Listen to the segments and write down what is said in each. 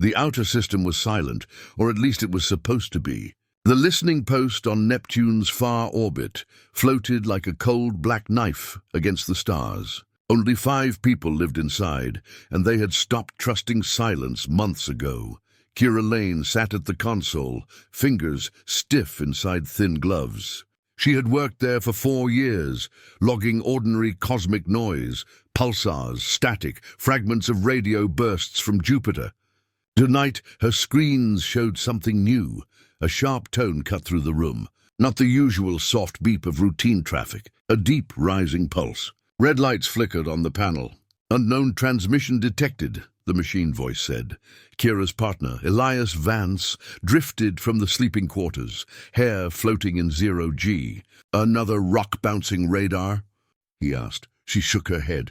The outer system was silent, or at least it was supposed to be. The listening post on Neptune's far orbit floated like a cold black knife against the stars. Only 5 people lived inside, and they had stopped trusting silence months ago. Kira Lane sat at the console, fingers stiff inside thin gloves. She had worked there for 4 years, logging ordinary cosmic noise, pulsars, static, fragments of radio bursts from Jupiter. Tonight, her screens showed something new. A sharp tone cut through the room. Not the usual soft beep of routine traffic, a deep rising pulse. Red lights flickered on the panel. Unknown transmission detected, the machine voice said. Kira's partner, Elias Vance, drifted from the sleeping quarters, hair floating in 0G. Another rock-bouncing radar? He asked. She shook her head.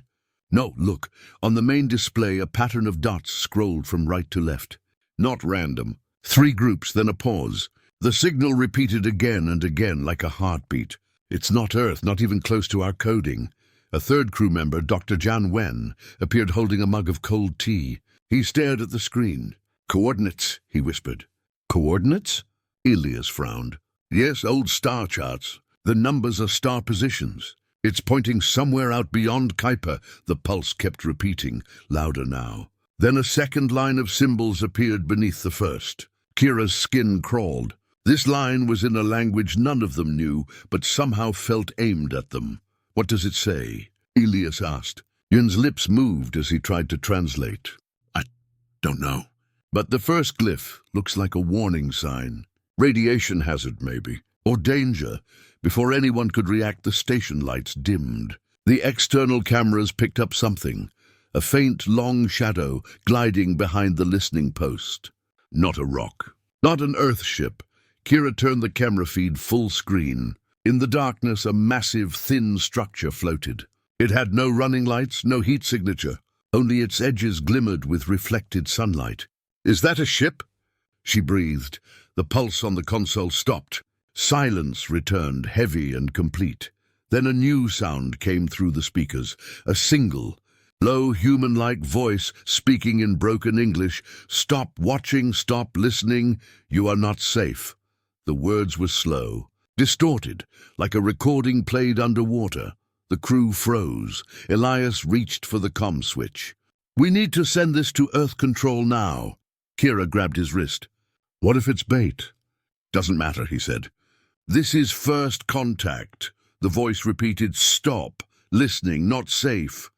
No, look. On the main display, a pattern of dots scrolled from right to left. Not random. 3 groups, then a pause. The signal repeated again and again like a heartbeat. It's not Earth, not even close to our coding. A third crew member, Dr. Jan Wen, appeared holding a mug of cold tea. He stared at the screen. Coordinates, he whispered. Coordinates? Elias frowned. Yes, old star charts. The numbers are star positions. It's pointing somewhere out beyond Kuiper, the pulse kept repeating, louder now. Then a second line of symbols appeared beneath the first. Kira's skin crawled. This line was in a language none of them knew, but somehow felt aimed at them. What does it say? Elias asked. Yun's lips moved as he tried to translate. I don't know. But the first glyph looks like a warning sign. Radiation hazard, maybe. Or danger. Before anyone could react, the station lights dimmed. The external cameras picked up something. A faint, long shadow gliding behind the listening post. Not a rock. Not an Earth ship. Kira turned the camera feed full screen. In the darkness, a massive, thin structure floated. It had no running lights, no heat signature. Only its edges glimmered with reflected sunlight. Is that a ship? She breathed. The pulse on the console stopped. Silence returned, heavy and complete. Then a new sound came through the speakers. A single, low, human-like voice speaking in broken English. Stop watching, stop listening. You are not safe. The words were slow, distorted, like a recording played underwater. The crew froze. Elias reached for the comm switch. We need to send this to Earth Control now. Kira grabbed his wrist. What if it's bait? Doesn't matter, he said. This is first contact. The voice repeated, stop, listening, not safe.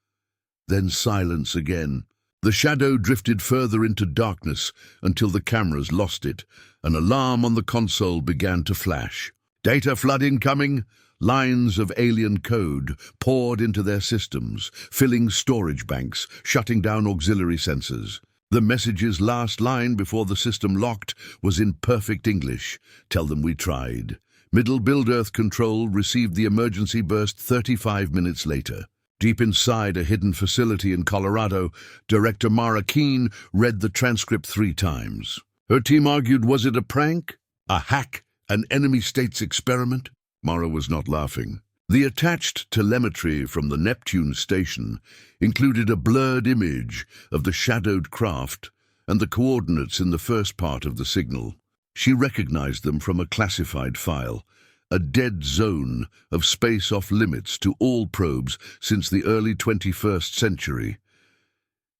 Then silence again. The shadow drifted further into darkness until the cameras lost it. An alarm on the console began to flash. Data flood incoming. Lines of alien code poured into their systems, filling storage banks, shutting down auxiliary sensors. The message's last line before the system locked was in perfect English. Tell them we tried. Middle Build Earth Control received the emergency burst 35 minutes later. Deep inside a hidden facility in Colorado, Director Mara Keene read the transcript 3 times. Her team argued, was it a prank? A hack? An enemy state's experiment? Mara was not laughing. The attached telemetry from the Neptune station included a blurred image of the shadowed craft and the coordinates in the first part of the signal. She recognized them from a classified file, a dead zone of space off limits to all probes since the early 21st century.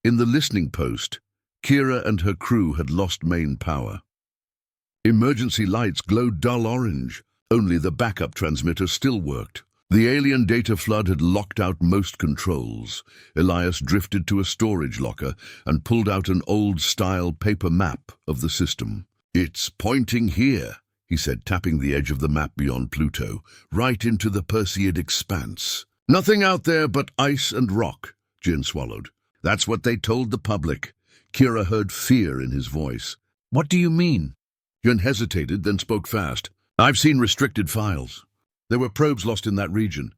In the listening post, Kira and her crew had lost main power. Emergency lights glowed dull orange. Only the backup transmitter still worked. The alien data flood had locked out most controls. Elias drifted to a storage locker and pulled out an old-style paper map of the system. It's pointing here, he said, tapping the edge of the map beyond Pluto, right into the Perseid expanse. Nothing out there but ice and rock, Jin swallowed. That's what they told the public. Kira heard fear in his voice. What do you mean? Jin hesitated, then spoke fast. I've seen restricted files. There were probes lost in that region.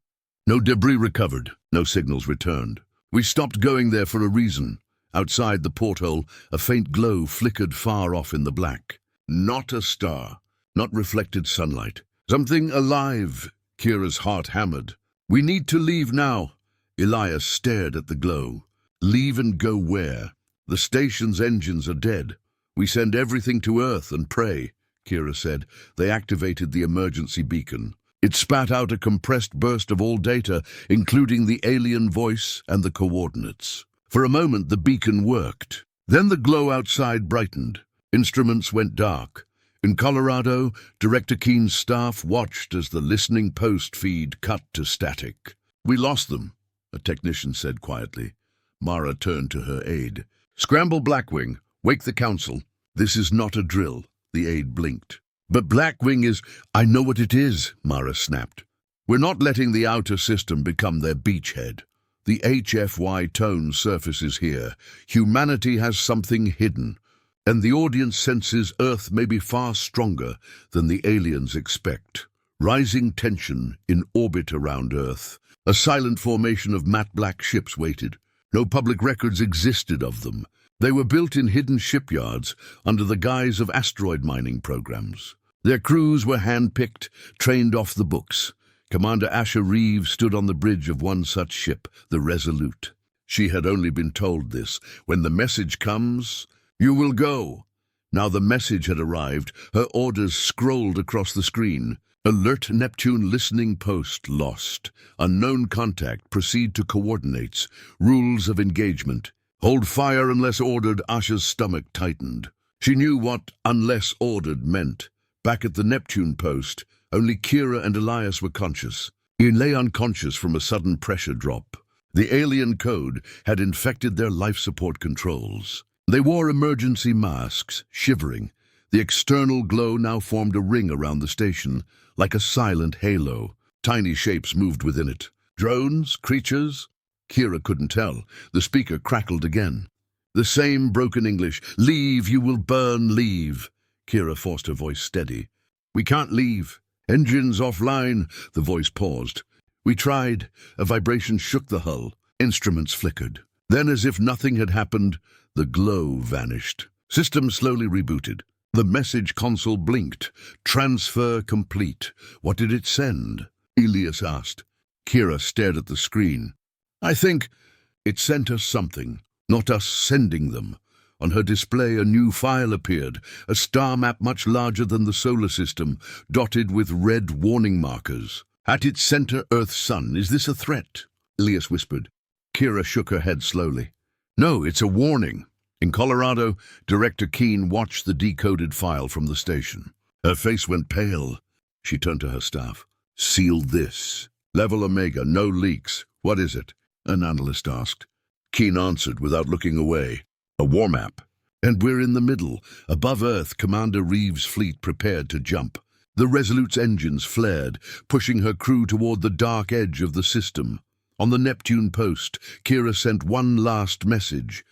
No debris recovered, no signals returned. We stopped going there for a reason. Outside the porthole, a faint glow flickered far off in the black. Not a star, not reflected sunlight. Something alive, Kira's heart hammered. We need to leave now. Elias stared at the glow. Leave and go where? The station's engines are dead. "We send everything to Earth and pray," Kira said. They activated the emergency beacon. It spat out a compressed burst of all data, including the alien voice and the coordinates. For a moment, the beacon worked. Then the glow outside brightened. Instruments went dark. In Colorado, Director Keen's staff watched as the listening post feed cut to static. "We lost them," a technician said quietly. Mara turned to her aide. "Scramble Blackwing. Wake the council." "This is not a drill," the aide blinked. "But Blackwing is—" "I know what it is," Mara snapped. "We're not letting the outer system become their beachhead. The HFY tone surfaces here. Humanity has something hidden, and the audience senses Earth may be far stronger than the aliens expect. Rising tension in orbit around Earth. A silent formation of matte black ships waited. No public records existed of them. They were built in hidden shipyards under the guise of asteroid mining programs. Their crews were hand-picked, trained off the books. Commander Asha Reeve stood on the bridge of one such ship, the Resolute. She had only been told this. When the message comes, you will go. Now the message had arrived, her orders scrolled across the screen. Alert Neptune listening post lost. Unknown contact, proceed to coordinates. Rules of engagement. Hold fire unless ordered. Asha's stomach tightened. She knew what unless ordered meant. Back at the Neptune post, only Kira and Elias were conscious. He lay unconscious from a sudden pressure drop. The alien code had infected their life support controls. They wore emergency masks, shivering. The external glow now formed a ring around the station, like a silent halo. Tiny shapes moved within it. Drones? Creatures? Kira couldn't tell. The speaker crackled again. The same broken English. "Leave, you will burn, leave." Kira forced her voice steady. "We can't leave. Engines offline." The voice paused. "We tried." A vibration shook the hull. Instruments flickered. Then, as if nothing had happened, the glow vanished. System slowly rebooted. The message console blinked. "Transfer complete." "What did it send?" Elias asked. Kira stared at the screen. "I think it sent us something, not us sending them." On her display, a new file appeared, a star map much larger than the solar system, dotted with red warning markers. "At its center, Earth's sun. Is this a threat?" Elias whispered. Kira shook her head slowly. "No, it's a warning." In Colorado, Director Keen watched the decoded file from the station. Her face went pale. She turned to her staff. "Seal this. Level Omega, no leaks. What is it?" an analyst asked. Keen answered without looking away. "A war map. And we're in the middle. Above Earth, Commander Reeve's fleet prepared to jump. The Resolute's engines flared, pushing her crew toward the dark edge of the system. On the Neptune post, Kira sent one last message.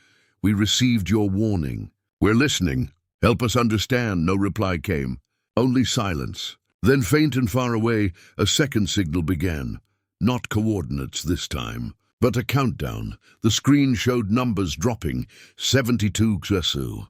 "We received your warning. We're listening. Help us understand." No reply came. Only silence. Then, faint and far away, a second signal began. Not coordinates this time, but a countdown. The screen showed numbers dropping. 72 Xesu.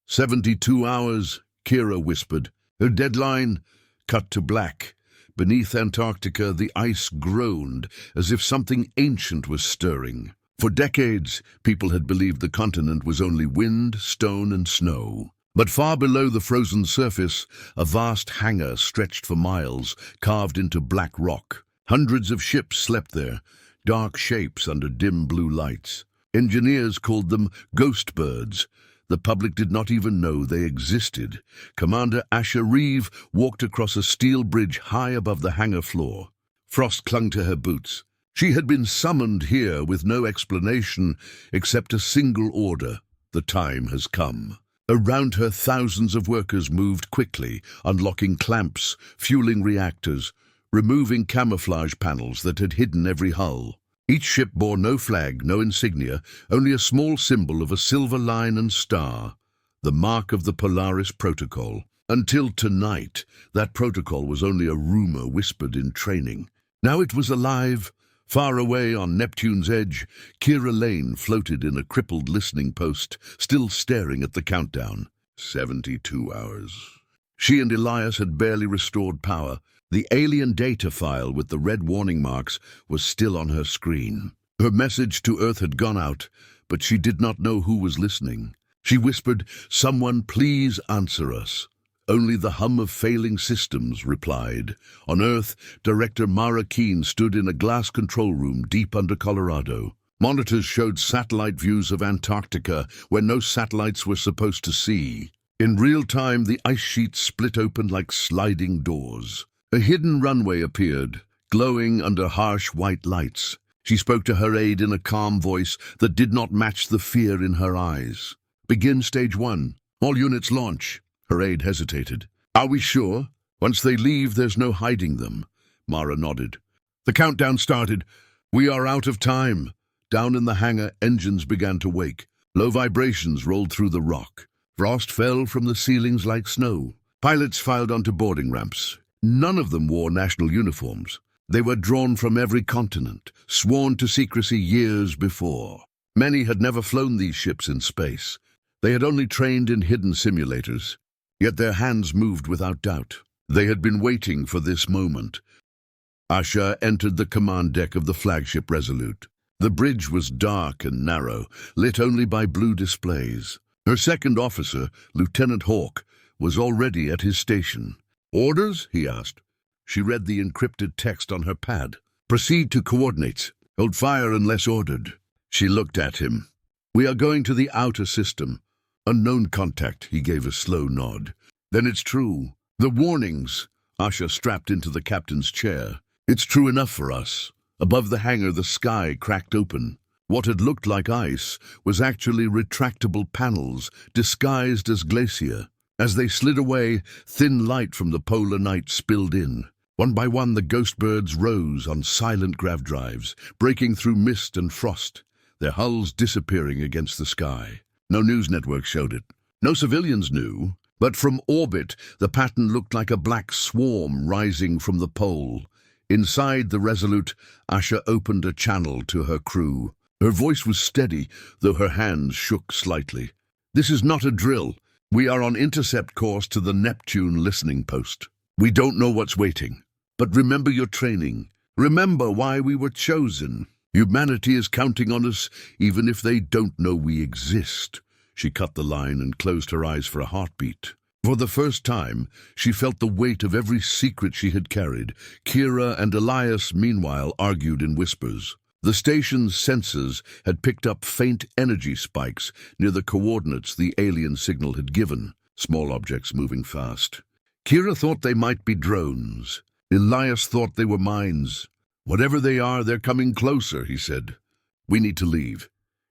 72 hours, Kira whispered. Her deadline? Cut to black. Beneath Antarctica, the ice groaned, as if something ancient was stirring. For decades, people had believed the continent was only wind, stone, and snow. But far below the frozen surface, a vast hangar stretched for miles, carved into black rock. Hundreds of ships slept there, dark shapes under dim blue lights. Engineers called them ghost birds. The public did not even know they existed. Commander Asha Reeve walked across a steel bridge high above the hangar floor. Frost clung to her boots. She had been summoned here with no explanation except a single order. The time has come. Around her, thousands of workers moved quickly, unlocking clamps, fueling reactors, removing camouflage panels that had hidden every hull. Each ship bore no flag, no insignia, only a small symbol of a silver line and star, the mark of the Polaris Protocol. Until tonight, that protocol was only a rumor whispered in training. Now it was alive. Far away on Neptune's edge, Kira Lane floated in a crippled listening post, still staring at the countdown. 72 hours. She and Elias had barely restored power. The alien data file with the red warning marks was still on her screen. Her message to Earth had gone out, but she did not know who was listening. She whispered, "Someone please answer us." Only the hum of failing systems replied. On Earth, Director Mara Keene stood in a glass control room deep under Colorado. Monitors showed satellite views of Antarctica where no satellites were supposed to see. In real time, the ice sheets split open like sliding doors. A hidden runway appeared, glowing under harsh white lights. She spoke to her aide in a calm voice that did not match the fear in her eyes. "Begin stage 1. All units launch." Her aide hesitated. "Are we sure? Once they leave, there's no hiding them." Mara nodded. The countdown started. "We are out of time." Down in the hangar, engines began to wake. Low vibrations rolled through the rock. Frost fell from the ceilings like snow. Pilots filed onto boarding ramps. None of them wore national uniforms. They were drawn from every continent, sworn to secrecy years before. Many had never flown these ships in space. They had only trained in hidden simulators. Yet their hands moved without doubt. They had been waiting for this moment. Asha entered the command deck of the flagship Resolute. The bridge was dark and narrow, lit only by blue displays. Her second officer, Lieutenant Hawke, was already at his station. "Orders?" he asked. She read the encrypted text on her pad. "Proceed to coordinates. Hold fire unless ordered." She looked at him. "We are going to the outer system. Unknown contact," he gave a slow nod. "Then it's true. The warnings." Asha strapped into the captain's chair. "It's true enough for us." Above the hangar, the sky cracked open. What had looked like ice was actually retractable panels, disguised as glacier. As they slid away, thin light from the polar night spilled in. One by one, the ghost birds rose on silent grav drives, breaking through mist and frost, their hulls disappearing against the sky. No news network showed it. No civilians knew, but from orbit, the pattern looked like a black swarm rising from the pole. Inside the Resolute, Asha opened a channel to her crew. Her voice was steady, though her hands shook slightly. "This is not a drill. We are on intercept course to the Neptune listening post. We don't know what's waiting. But remember your training. Remember why we were chosen. Humanity is counting on us, even if they don't know we exist." She cut the line and closed her eyes for a heartbeat. For the first time, she felt the weight of every secret she had carried. Kira and Elias, meanwhile, argued in whispers. The station's sensors had picked up faint energy spikes near the coordinates the alien signal had given, small objects moving fast. Kira thought they might be drones. Elias thought they were mines. "Whatever they are, they're coming closer," he said. "We need to leave."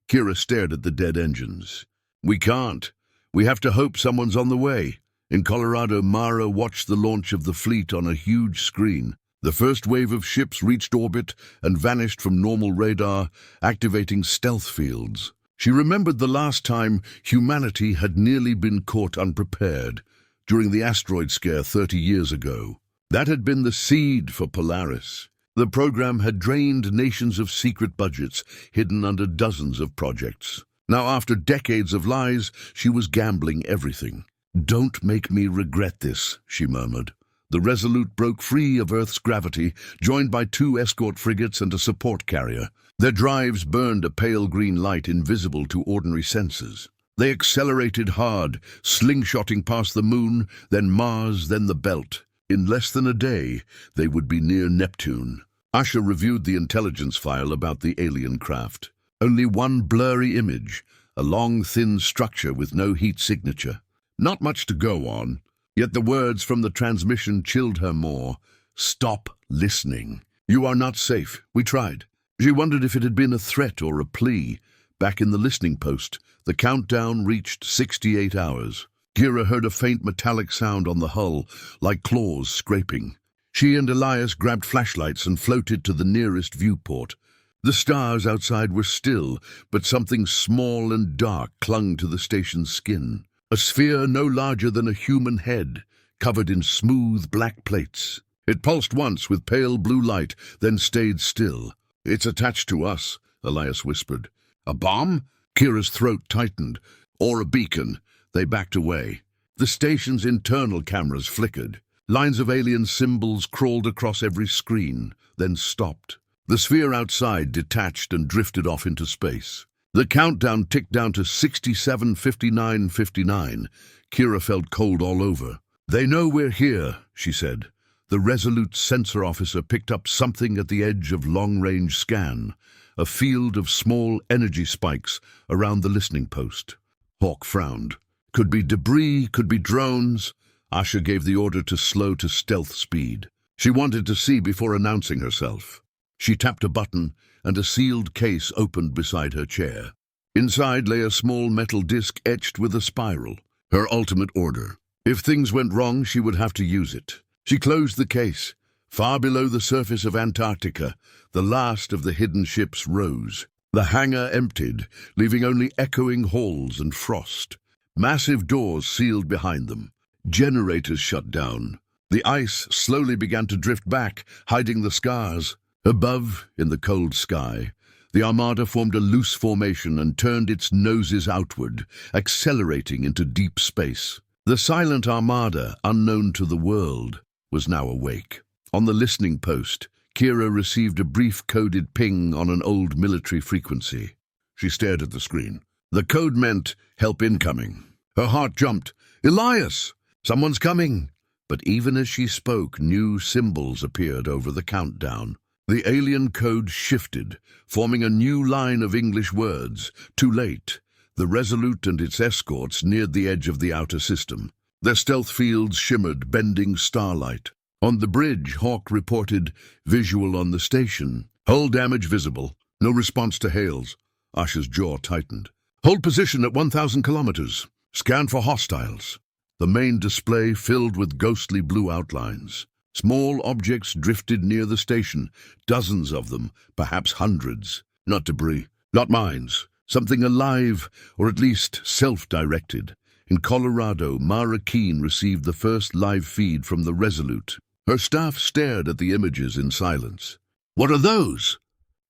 Kira stared at the dead engines. "We can't. We have to hope someone's on the way." In Colorado, Mara watched the launch of the fleet on a huge screen. The first wave of ships reached orbit and vanished from normal radar, activating stealth fields. She remembered the last time humanity had nearly been caught unprepared, during the asteroid scare 30 years ago. That had been the seed for Polaris. The program had drained nations of secret budgets, hidden under dozens of projects. Now, after decades of lies, she was gambling everything. "Don't make me regret this," she murmured. The Resolute broke free of Earth's gravity, joined by 2 escort frigates and a support carrier. Their drives burned a pale green light invisible to ordinary senses. They accelerated hard, slingshotting past the moon, then Mars, then the belt. In less than a day, they would be near Neptune. Asha reviewed the intelligence file about the alien craft. Only one blurry image, a long, thin structure with no heat signature. Not much to go on, yet the words from the transmission chilled her more. "Stop listening. You are not safe. We tried." She wondered if it had been a threat or a plea. Back in the listening post, the countdown reached 68 hours. Kira heard a faint metallic sound on the hull, like claws scraping. She and Elias grabbed flashlights and floated to the nearest viewport. The stars outside were still, but something small and dark clung to the station's skin. A sphere no larger than a human head, covered in smooth black plates. It pulsed once with pale blue light, then stayed still. "It's attached to us," Elias whispered. "A bomb?" Kira's throat tightened. "Or a beacon." They backed away. The station's internal cameras flickered. Lines of alien symbols crawled across every screen, then stopped. The sphere outside detached and drifted off into space. The countdown ticked down to 67, 59, 59. Kira felt cold all over. "They know we're here," she said. The Resolute sensor officer picked up something at the edge of long-range scan, a field of small energy spikes around the listening post. Hawk frowned. Could be debris, could be drones. Asha gave the order to slow to stealth speed. She wanted to see before announcing herself. She tapped a button, and a sealed case opened beside her chair. Inside lay a small metal disc etched with a spiral, her ultimate order. If things went wrong, she would have to use it. She closed the case. Far below the surface of Antarctica, the last of the hidden ships rose. The hangar emptied, leaving only echoing halls and frost. Massive doors sealed behind them. Generators shut down. The ice slowly began to drift back, hiding the scars. Above, in the cold sky, the Armada formed a loose formation and turned its noses outward, accelerating into deep space. The silent Armada, unknown to the world, was now awake. On the listening post, Kira received a brief coded ping on an old military frequency. She stared at the screen. The code meant, "Help incoming." Her heart jumped. "Elias! Someone's coming!" But even as she spoke, new symbols appeared over the countdown. The alien code shifted, forming a new line of English words. Too late. The Resolute and its escorts neared the edge of the outer system. Their stealth fields shimmered, bending starlight. On the bridge, Hawk reported, "Visual on the station. Hull damage visible. No response to hails." Asha's jaw tightened. "Hold position at 1,000 kilometers. Scan for hostiles." The main display filled with ghostly blue outlines. Small objects drifted near the station, dozens of them, perhaps hundreds. Not debris, not mines, something alive, or at least self-directed. In Colorado, Mara Keene received the first live feed from the Resolute. Her staff stared at the images in silence. "What are those?"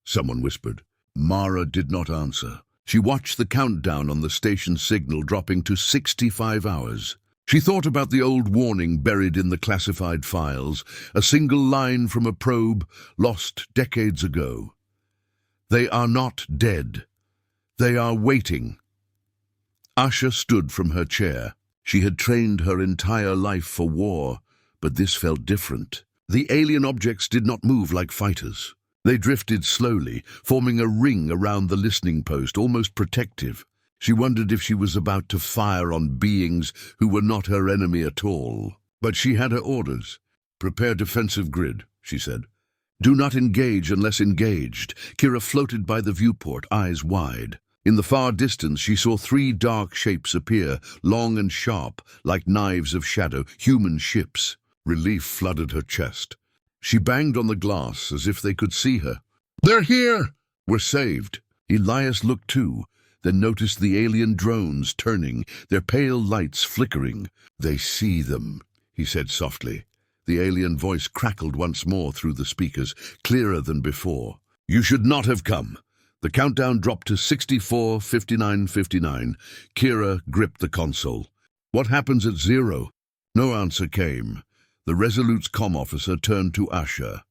someone whispered. Mara did not answer. She watched the countdown on the station signal dropping to 65 hours. She thought about the old warning buried in the classified files, a single line from a probe lost decades ago. "They are not dead. They are waiting." Asha stood from her chair. She had trained her entire life for war, but this felt different. The alien objects did not move like fighters. They drifted slowly, forming a ring around the listening post, almost protective. She wondered if she was about to fire on beings who were not her enemy at all. But she had her orders. "Prepare defensive grid," she said. "Do not engage unless engaged." Kira floated by the viewport, eyes wide. In the far distance, she saw 3 dark shapes appear, long and sharp, like knives of shadow, human ships. Relief flooded her chest. She banged on the glass as if they could see her. "They're here!" "We're saved." Elias looked too, then noticed the alien drones turning, their pale lights flickering. "They see them," he said softly. The alien voice crackled once more through the speakers, clearer than before. "You should not have come." The countdown dropped to 64, 59, 59. Kira gripped the console. "What happens at 0? No answer came. The Resolute's comm officer turned to Asha.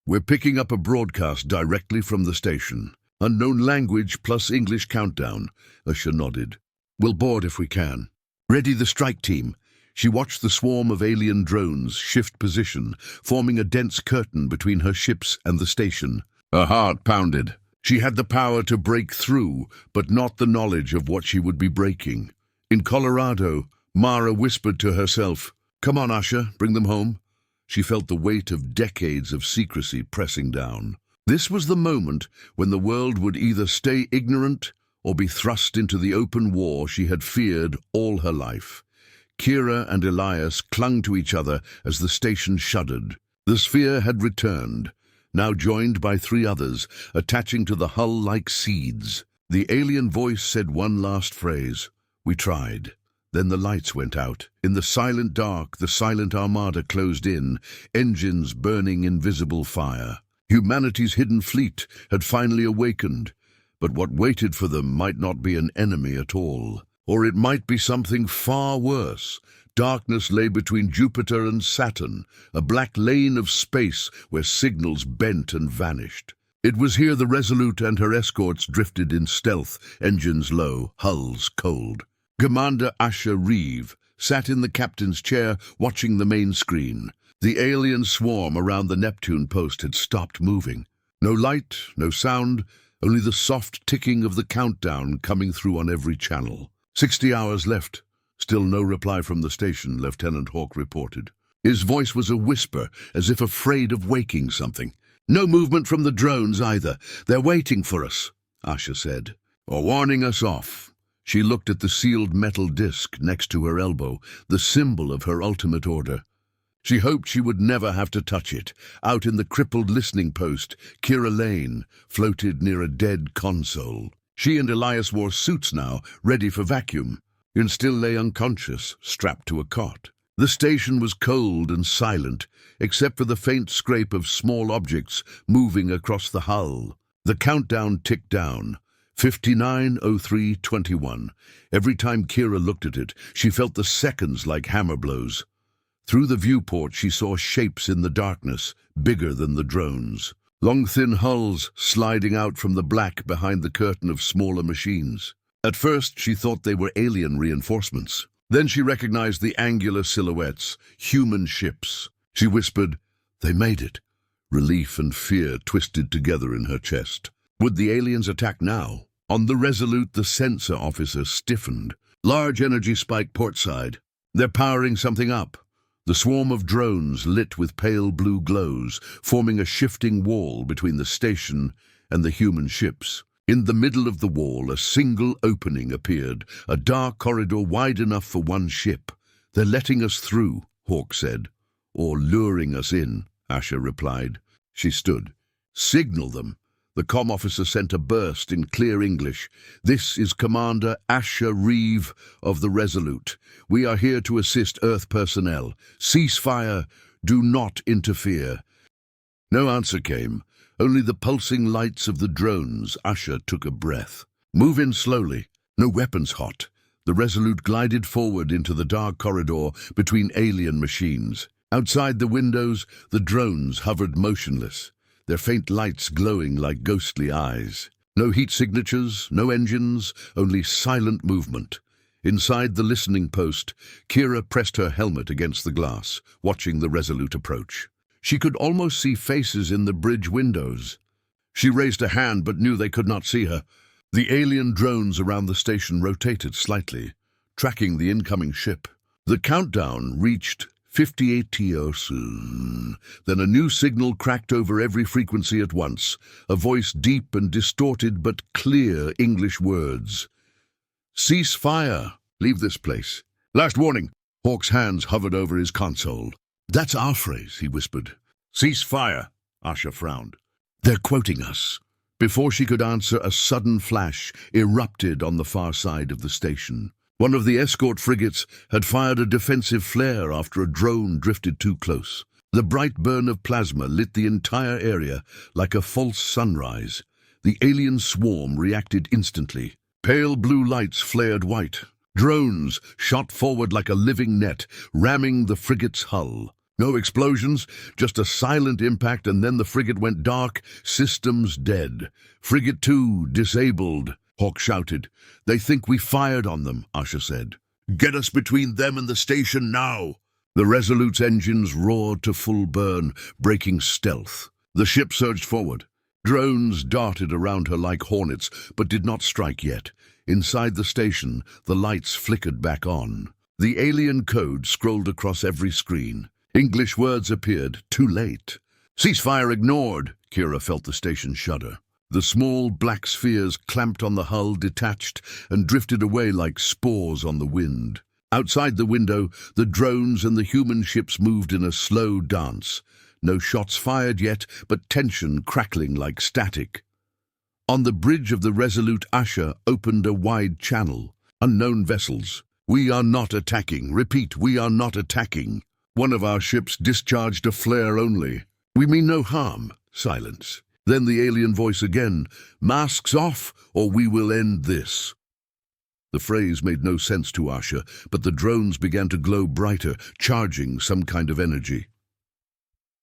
"We're picking up a broadcast directly from the station. Unknown language plus English countdown." Asha nodded. "We'll board if we can." "Ready the strike team." She watched the swarm of alien drones shift position, forming a dense curtain between her ships and the station. Her heart pounded. She had the power to break through, but not the knowledge of what she would be breaking. In Colorado, Mara whispered to herself, "Come on, Asha, bring them home." She felt the weight of decades of secrecy pressing down. This was the moment when the world would either stay ignorant or be thrust into the open war she had feared all her life. Kira and Elias clung to each other as the station shuddered. The sphere had returned, now joined by 3 others, attaching to the hull like seeds. The alien voice said one last phrase, "We tried." Then the lights went out. In the silent dark, the silent Armada closed in, engines burning invisible fire. Humanity's hidden fleet had finally awakened, but what waited for them might not be an enemy at all. Or it might be something far worse. Darkness lay between Jupiter and Saturn, a black lane of space where signals bent and vanished. It was here the Resolute and her escorts drifted in stealth, engines low, hulls cold. Commander Asha Reeve sat in the captain's chair watching the main screen. The alien swarm around the Neptune post had stopped moving. No light, no sound, only the soft ticking of the countdown coming through on every channel. 60 hours left. Still no reply from the station, Lieutenant Hawk reported. His voice was a whisper, as if afraid of waking something. No movement from the drones either. They're waiting for us, Asha said. Or warning us off. She looked at the sealed metal disc next to her elbow, the symbol of her ultimate order. She hoped she would never have to touch it. Out in the crippled listening post, Kira Lane floated near a dead console. She and Elias wore suits now, ready for vacuum, and still lay unconscious, strapped to a cot. The station was cold and silent, except for the faint scrape of small objects moving across the hull. The countdown ticked down. 59:03:21. Every time Kira looked at it, she felt the seconds like hammer blows. Through the viewport she saw shapes in the darkness, bigger than the drones. Long thin hulls sliding out from the black behind the curtain of smaller machines. At first she thought they were alien reinforcements. Then she recognized the angular silhouettes, human ships. She whispered, "They made it." Relief and fear twisted together in her chest. Would the aliens attack now? On the Resolute, the sensor officer stiffened. Large energy spike portside. They're powering something up. The swarm of drones lit with pale blue glows, forming a shifting wall between the station and the human ships. In the middle of the wall, a single opening appeared, a dark corridor wide enough for one ship. "They're letting us through," Hawk said. "Or luring us in," Asha replied. She stood. "Signal them." The comm officer sent a burst in clear English. "This is Commander Asha Reeve of the Resolute. We are here to assist Earth personnel. Ceasefire. Do not interfere." No answer came, only the pulsing lights of the drones. Asha took a breath. "Move in slowly. No weapons hot." The Resolute glided forward into the dark corridor between alien machines. Outside the windows, the drones hovered motionless, their faint lights glowing like ghostly eyes. No heat signatures, no engines, only silent movement. Inside the listening post, Kira pressed her helmet against the glass, watching the Resolute approach. She could almost see faces in the bridge windows. She raised a hand but knew they could not see her. The alien drones around the station rotated slightly, tracking the incoming ship. The countdown reached 58 years. Then a new signal cracked over every frequency at once, a voice deep and distorted but clear English words. "Ceasefire. Leave this place." "Last warning." Hawk's hands hovered over his console. "That's our phrase," he whispered. "Ceasefire," Asha frowned. "They're quoting us." Before she could answer, a sudden flash erupted on the far side of the station. One of the escort frigates had fired a defensive flare after a drone drifted too close. The bright burn of plasma lit the entire area like a false sunrise. The alien swarm reacted instantly. Pale blue lights flared white. Drones shot forward like a living net, ramming the frigate's hull. No explosions, just a silent impact, and then the frigate went dark, systems dead. "Frigate 2 disabled," Hawk shouted. "They think we fired on them," Asha said. "Get us between them and the station now." The Resolute's engines roared to full burn, breaking stealth. The ship surged forward. Drones darted around her like hornets, but did not strike yet. Inside the station, the lights flickered back on. The alien code scrolled across every screen. English words appeared, too late. "Ceasefire ignored," Kira felt the station shudder. The small black spheres clamped on the hull detached and drifted away like spores on the wind. Outside the window, the drones and the human ships moved in a slow dance. No shots fired yet, but tension crackling like static. On the bridge of the Resolute, Asha opened a wide channel. "Unknown vessels. We are not attacking. Repeat, we are not attacking. One of our ships discharged a flare only. We mean no harm." Silence. Then the alien voice again. "Masks off, or we will end this." The phrase made no sense to Asha, but the drones began to glow brighter, charging some kind of energy.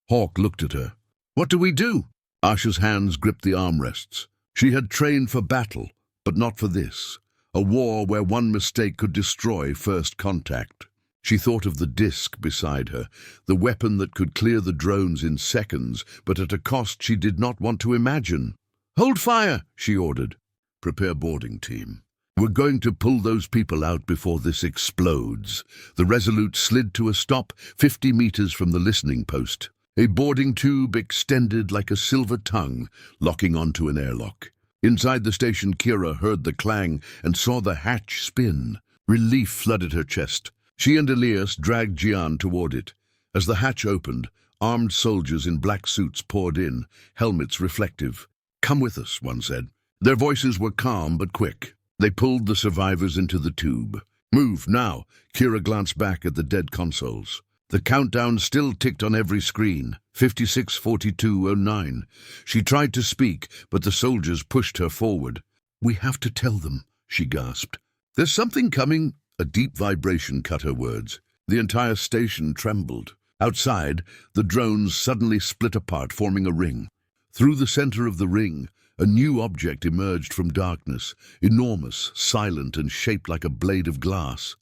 Hawk looked at her. "What do we do?" Asha's hands gripped the armrests. She had trained for battle, but not for this. A war where one mistake could destroy first contact. She thought of the disc beside her, the weapon that could clear the drones in seconds, but at a cost she did not want to imagine. "Hold fire," she ordered. "Prepare boarding team. We're going to pull those people out before this explodes." The Resolute slid to a stop 50 meters from the listening post. A boarding tube extended like a silver tongue, locking onto an airlock. Inside the station, Kira heard the clang and saw the hatch spin. Relief flooded her chest. She and Elias dragged Jian toward it. As the hatch opened, armed soldiers in black suits poured in, helmets reflective. "Come with us," one said. Their voices were calm but quick. They pulled the survivors into the tube. "Move, now!" Kira glanced back at the dead consoles. The countdown still ticked on every screen, 56:42:09. She tried to speak, but the soldiers pushed her forward. "We have to tell them," she gasped. "There's something coming." A deep vibration cut her words. The entire station trembled. Outside, the drones suddenly split apart, forming a ring. Through the center of the ring, a new object emerged from darkness, enormous, silent, and shaped like a blade of glass.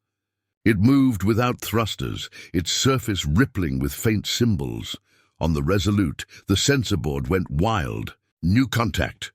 It moved without thrusters, its surface rippling with faint symbols. On the Resolute, the sensor board went wild. "New contact,"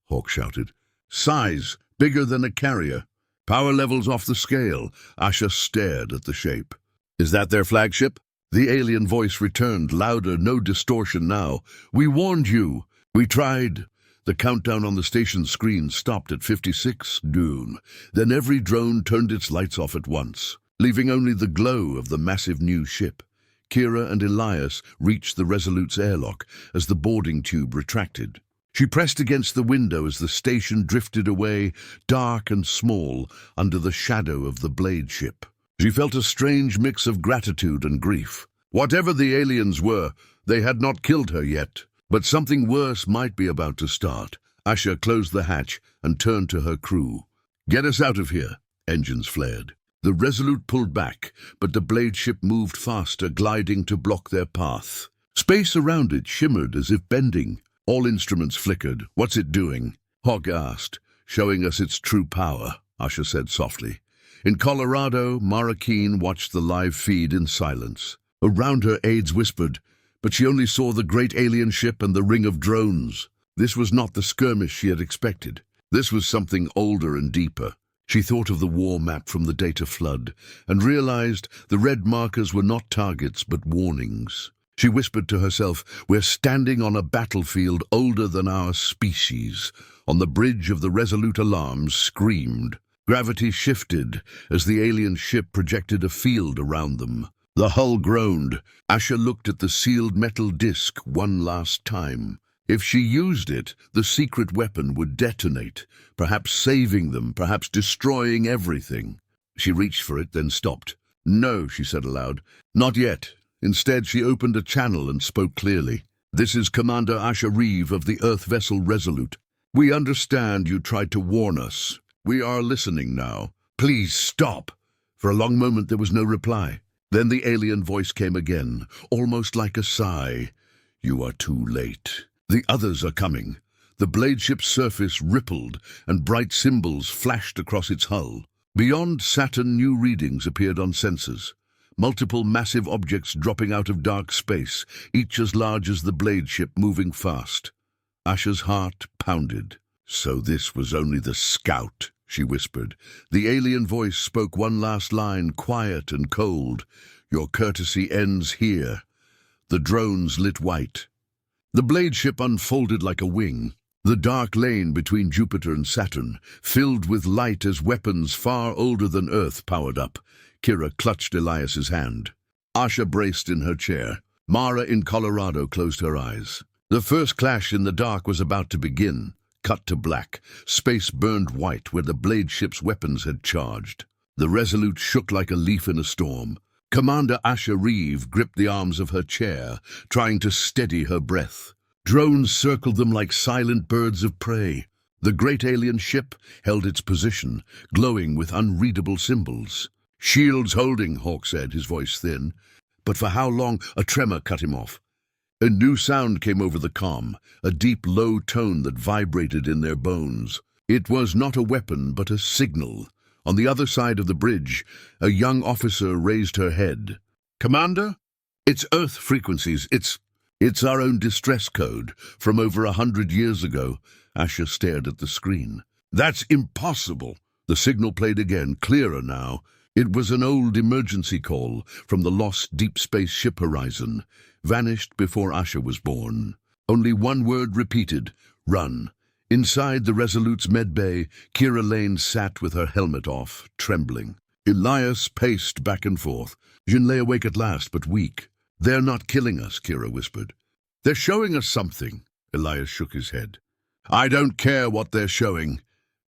Hawk shouted. "Size, bigger than a carrier. Power levels off the scale." Asha stared at the shape. "Is that their flagship?" The alien voice returned, louder, no distortion now. "We warned you. We tried." The countdown on the station screen stopped at 56 noon. Then every drone turned its lights off at once, leaving only the glow of the massive new ship. Kira and Elias reached the Resolute's airlock as the boarding tube retracted. She pressed against the window as the station drifted away, dark and small, under the shadow of the blade ship. She felt a strange mix of gratitude and grief. Whatever the aliens were, they had not killed her yet. But something worse might be about to start. Asha closed the hatch and turned to her crew. "Get us out of here." Engines flared. The Resolute pulled back, but the blade ship moved faster, gliding to block their path. Space around it shimmered as if bending. All instruments flickered. "What's it doing?" Hawk asked. "Showing us its true power," Asha said softly. In Colorado, Mara Keene watched the live feed in silence. Around her, aides whispered, but she only saw the great alien ship and the ring of drones. This was not the skirmish she had expected. This was something older and deeper. She thought of the war map from the data flood and realized the red markers were not targets but warnings. She whispered to herself, "We're standing on a battlefield older than our species." On the bridge of the Resolute, alarms screamed. Gravity shifted as the alien ship projected a field around them. The hull groaned. Asha looked at the sealed metal disc one last time. If she used it, the secret weapon would detonate, perhaps saving them, perhaps destroying everything. She reached for it, then stopped. "No," she said aloud. "Not yet." Instead, she opened a channel and spoke clearly. "This is Commander Asha Reeve of the Earth vessel Resolute. We understand you tried to warn us. We are listening now. Please stop." For a long moment there was no reply. Then the alien voice came again, almost like a sigh. "You are too late. The others are coming." The blade ship's surface rippled, and bright symbols flashed across its hull. Beyond Saturn, new readings appeared on sensors. Multiple massive objects dropping out of dark space, each as large as the blade ship, moving fast. Asha's heart pounded. "So this was only the scout," she whispered. The alien voice spoke one last line, quiet and cold. "Your courtesy ends here." The drones lit white. The blade ship unfolded like a wing. The dark lane between Jupiter and Saturn, filled with light as weapons far older than Earth powered up. Kira clutched Elias's hand. Asha braced in her chair. Mara in Colorado closed her eyes. The first clash in the dark was about to begin. Cut to black. Space burned white where the blade ship's weapons had charged. The Resolute shook like a leaf in a storm. Commander Asha Reeve gripped the arms of her chair, trying to steady her breath. Drones circled them like silent birds of prey. The great alien ship held its position, glowing with unreadable symbols. "Shields holding," Hawk said, his voice thin. "But for how long?" A tremor cut him off. A new sound came over the comm, a deep, low tone that vibrated in their bones. It was not a weapon, but a signal. On the other side of the bridge, a young officer raised her head. "Commander? It's Earth frequencies. It's our own distress code from over 100 years ago." Asha stared at the screen. "That's impossible." The signal played again, clearer now. It was an old emergency call from the lost deep space ship Horizon, vanished before Asha was born. Only one word repeated: run. Inside the Resolute's medbay, Kira Lane sat with her helmet off, trembling. Elias paced back and forth. Jin lay awake at last, but weak. "They're not killing us," Kira whispered. "They're showing us something." Elias shook his head. "I don't care what they're showing.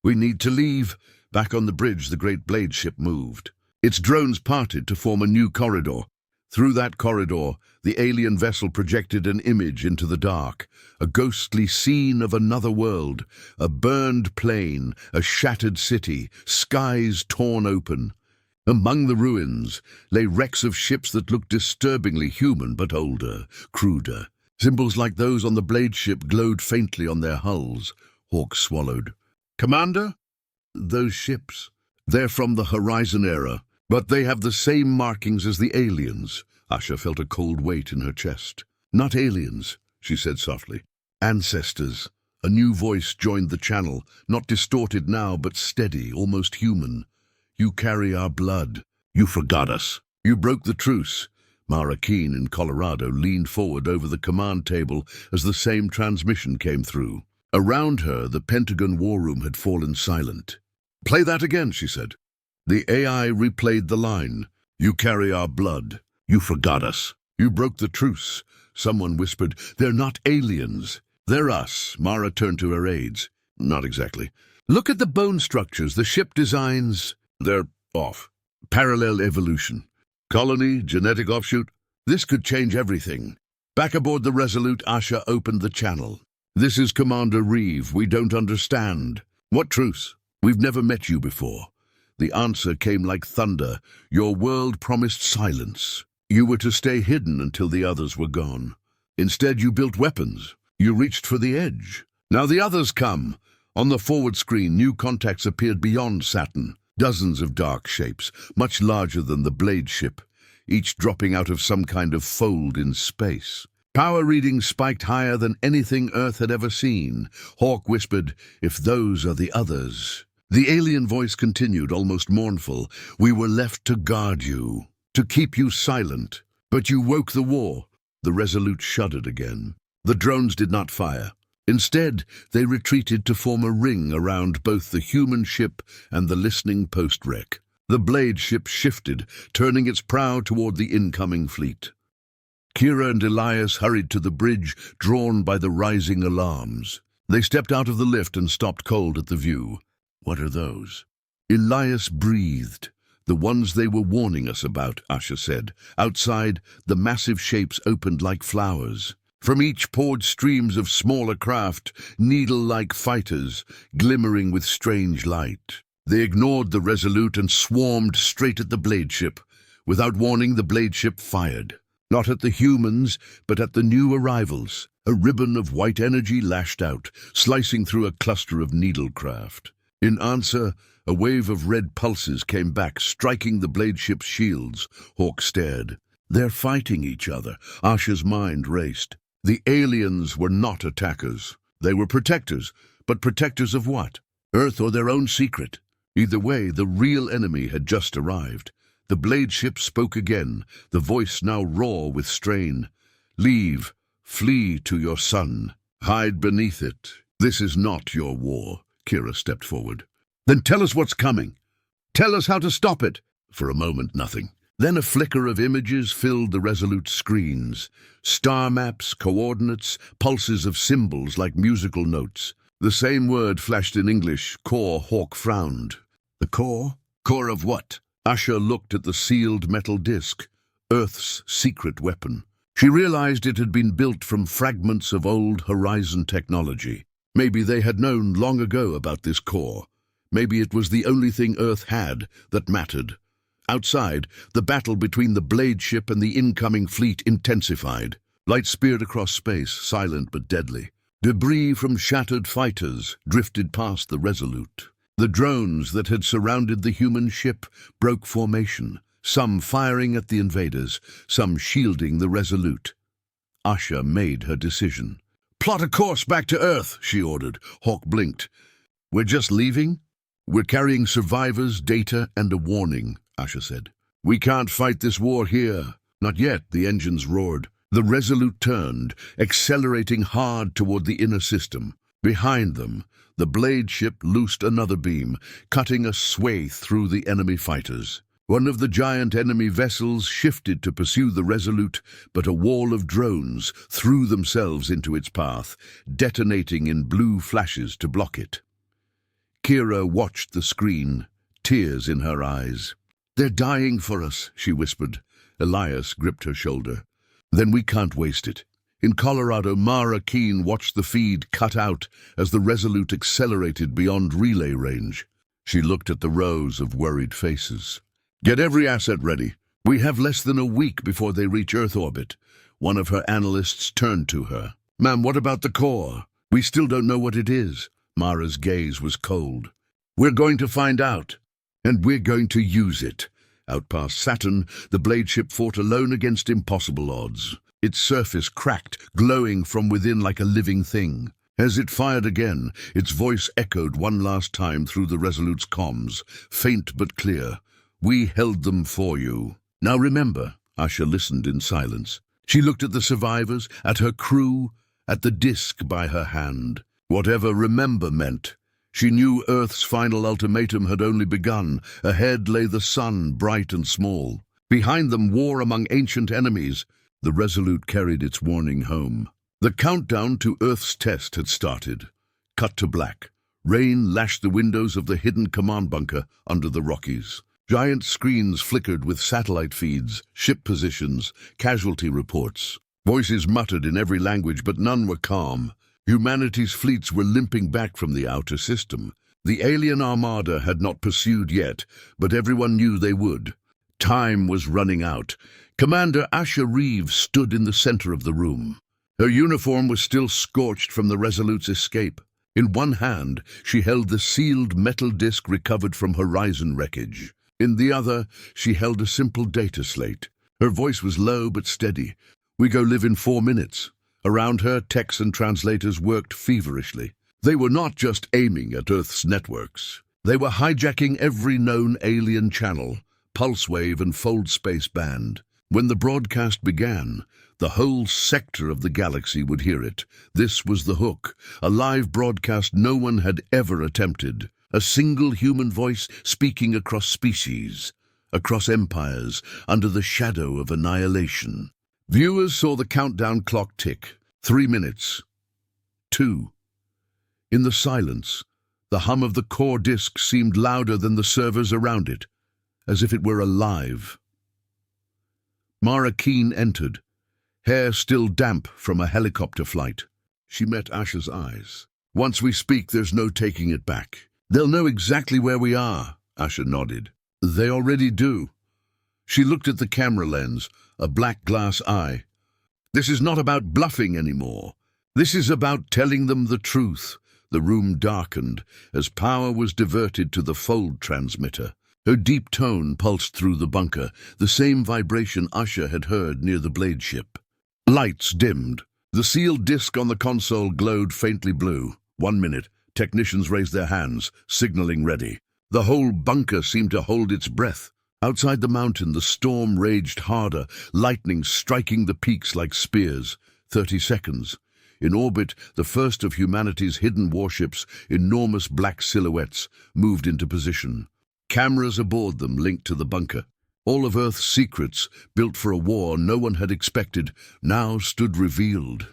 We need to leave." Back on the bridge, the great blade ship moved. Its drones parted to form a new corridor. Through that corridor, the alien vessel projected an image into the dark, a ghostly scene of another world, a burned plain, a shattered city, skies torn open. Among the ruins lay wrecks of ships that looked disturbingly human but older, cruder. Symbols like those on the blade ship glowed faintly on their hulls. Hawk swallowed. "Commander? Those ships. They're from the Horizon era, but they have the same markings as the aliens." Asha felt a cold weight in her chest. "Not aliens," she said softly. "Ancestors." A new voice joined the channel, not distorted now, but steady, almost human. "You carry our blood. You forgot us. You broke the truce." Mara Keene in Colorado leaned forward over the command table as the same transmission came through. Around her, the Pentagon war room had fallen silent. "Play that again," she said. The AI replayed the line. "You carry our blood. You forgot us. You broke the truce." Someone whispered, "They're not aliens. They're us." Mara turned to her aides. "Not exactly. Look at the bone structures, the ship designs. They're off. Parallel evolution. Colony, genetic offshoot. This could change everything." Back aboard the Resolute, Asha opened the channel. "This is Commander Reeve. We don't understand." "What truce? We've never met you before." The answer came like thunder. "Your world promised silence. You were to stay hidden until the others were gone. Instead, you built weapons. You reached for the edge. Now the others come." On the forward screen, new contacts appeared beyond Saturn. Dozens of dark shapes, much larger than the blade ship, each dropping out of some kind of fold in space. Power readings spiked higher than anything Earth had ever seen. Hawk whispered, "If those are the others." The alien voice continued, almost mournful. "We were left to guard you, to keep you silent. But you woke the war." The Resolute shuddered again. The drones did not fire. Instead, they retreated to form a ring around both the human ship and the listening post-wreck. The blade ship shifted, turning its prow toward the incoming fleet. Kira and Elias hurried to the bridge, drawn by the rising alarms. They stepped out of the lift and stopped cold at the view. "What are those?" Elias breathed. "The ones they were warning us about," Asha said. Outside, the massive shapes opened like flowers. From each poured streams of smaller craft, needle-like fighters, glimmering with strange light. They ignored the Resolute and swarmed straight at the blade ship. Without warning, the blade ship fired. Not at the humans, but at the new arrivals. A ribbon of white energy lashed out, slicing through a cluster of needlecraft. In answer, a wave of red pulses came back, striking the blade ship's shields. Hawk stared. "They're fighting each other." Asha's mind raced. The aliens were not attackers. They were protectors, but protectors of what? Earth or their own secret? Either way, the real enemy had just arrived. The blade ship spoke again, the voice now raw with strain. "Leave. Flee to your sun. Hide beneath it. This is not your war." Kira stepped forward. "Then tell us what's coming. Tell us how to stop it." For a moment, nothing. Then a flicker of images filled the Resolute screens. Star maps, coordinates, pulses of symbols like musical notes. The same word flashed in English. "Core." Hawk frowned. "The core? Core of what?" Asha looked at the sealed metal disc. Earth's secret weapon. She realized it had been built from fragments of old Horizon technology. Maybe they had known long ago about this core. Maybe it was the only thing Earth had that mattered. Outside, the battle between the blade ship and the incoming fleet intensified. Light speared across space, silent but deadly. Debris from shattered fighters drifted past the Resolute. The drones that had surrounded the human ship broke formation, some firing at the invaders, some shielding the Resolute. Asha made her decision. "Plot a course back to Earth," she ordered. Hawk blinked. "We're just leaving?" "We're carrying survivors, data, and a warning," Asha said. "We can't fight this war here." "Not yet," the engines roared. The Resolute turned, accelerating hard toward the inner system. Behind them, the blade ship loosed another beam, cutting a swathe through the enemy fighters. One of the giant enemy vessels shifted to pursue the Resolute, but a wall of drones threw themselves into its path, detonating in blue flashes to block it. Kira watched the screen, tears in her eyes. "They're dying for us," she whispered. Elias gripped her shoulder. "Then we can't waste it." In Colorado, Mara Keene watched the feed cut out as the Resolute accelerated beyond relay range. She looked at the rows of worried faces. "Get every asset ready. We have less than a week before they reach Earth orbit." One of her analysts turned to her. "Ma'am, what about the core? We still don't know what it is." Mara's gaze was cold. "We're going to find out, and we're going to use it." Out past Saturn, the blade ship fought alone against impossible odds. Its surface cracked, glowing from within like a living thing. As it fired again, its voice echoed one last time through the Resolute's comms, faint but clear. "We held them for you. Now remember." Asha listened in silence. She looked at the survivors, at her crew, at the disk by her hand. Whatever remember meant. She knew Earth's final ultimatum had only begun. Ahead lay the sun, bright and small. Behind them, war among ancient enemies. The Resolute carried its warning home. The countdown to Earth's test had started. Cut to black. Rain lashed the windows of the hidden command bunker under the Rockies. Giant screens flickered with satellite feeds, ship positions, casualty reports. Voices muttered in every language, but none were calm. Humanity's fleets were limping back from the outer system. The alien armada had not pursued yet, but everyone knew they would. Time was running out. Commander Asha Reeve stood in the center of the room. Her uniform was still scorched from the Resolute's escape. In one hand, she held the sealed metal disc recovered from Horizon wreckage. In the other, she held a simple data slate. Her voice was low but steady. "We go live in 4 minutes." Around her, techs and translators worked feverishly. They were not just aiming at Earth's networks. They were hijacking every known alien channel, pulse wave and fold space band. When the broadcast began, the whole sector of the galaxy would hear it. This was the hook, a live broadcast no one had ever attempted. A single human voice speaking across species, across empires, under the shadow of annihilation. Viewers saw the countdown clock tick. 3 minutes. 2. In the silence, the hum of the core disk seemed louder than the servers around it, as if it were alive. Mara Keene entered, hair still damp from a helicopter flight. She met Asha's eyes. "Once we speak, there's no taking it back. They'll know exactly where we are." Asha nodded. "They already do." She looked at the camera lens, a black glass eye. "This is not about bluffing anymore. This is about telling them the truth." The room darkened as power was diverted to the fold transmitter. Her deep tone pulsed through the bunker, the same vibration Asha had heard near the blade ship. Lights dimmed. The sealed disc on the console glowed faintly blue. 1 minute. Technicians raised their hands, signaling ready. The whole bunker seemed to hold its breath. Outside the mountain, the storm raged harder, lightning striking the peaks like spears. 30 seconds. In orbit, the first of humanity's hidden warships, enormous black silhouettes, moved into position. Cameras aboard them linked to the bunker. All of Earth's secrets, built for a war no one had expected, now stood revealed.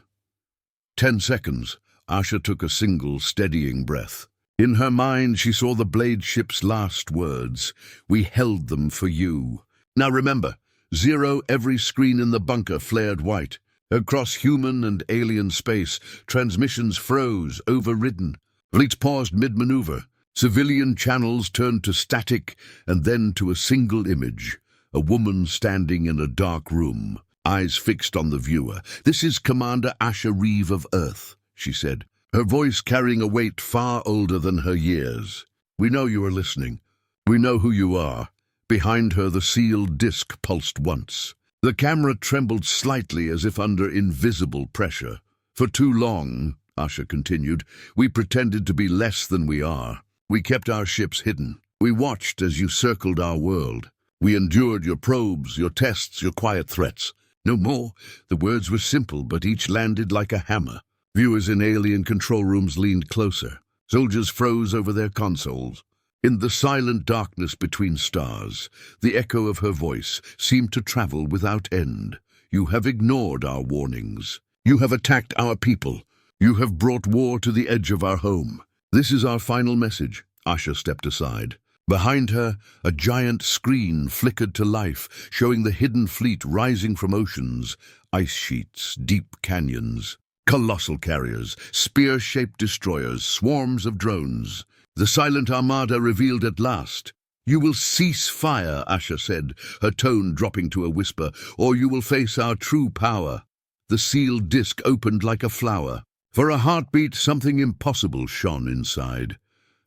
10 seconds. Asha took a single, steadying breath. In her mind, she saw the blade ship's last words. "We held them for you." Now remember, 0 every screen in the bunker flared white. Across human and alien space, transmissions froze, overridden. Fleets paused mid-maneuver. Civilian channels turned to static and then to a single image, a woman standing in a dark room. eyes fixed on the viewer. "This is Commander Asha Reeve of Earth," she said, her voice carrying a weight far older than her years. "We know you are listening. We know who you are." Behind her, the sealed disc pulsed once. The camera trembled slightly as if under invisible pressure. "For too long," Asha continued, "we pretended to be less than we are. We kept our ships hidden. We watched as you circled our world. We endured your probes, your tests, your quiet threats. No more." The words were simple, but each landed like a hammer. Viewers in alien control rooms leaned closer. Soldiers froze over their consoles. In the silent darkness between stars, the echo of her voice seemed to travel without end. "You have ignored our warnings. You have attacked our people. You have brought war to the edge of our home. This is our final message." Asha stepped aside. Behind her, a giant screen flickered to life, showing the hidden fleet rising from oceans, ice sheets, deep canyons, colossal carriers, spear-shaped destroyers, swarms of drones. The silent armada revealed at last. "You will cease fire," Asha said, her tone dropping to a whisper, "or you will face our true power." The sealed disc opened like a flower. For a heartbeat, something impossible shone inside.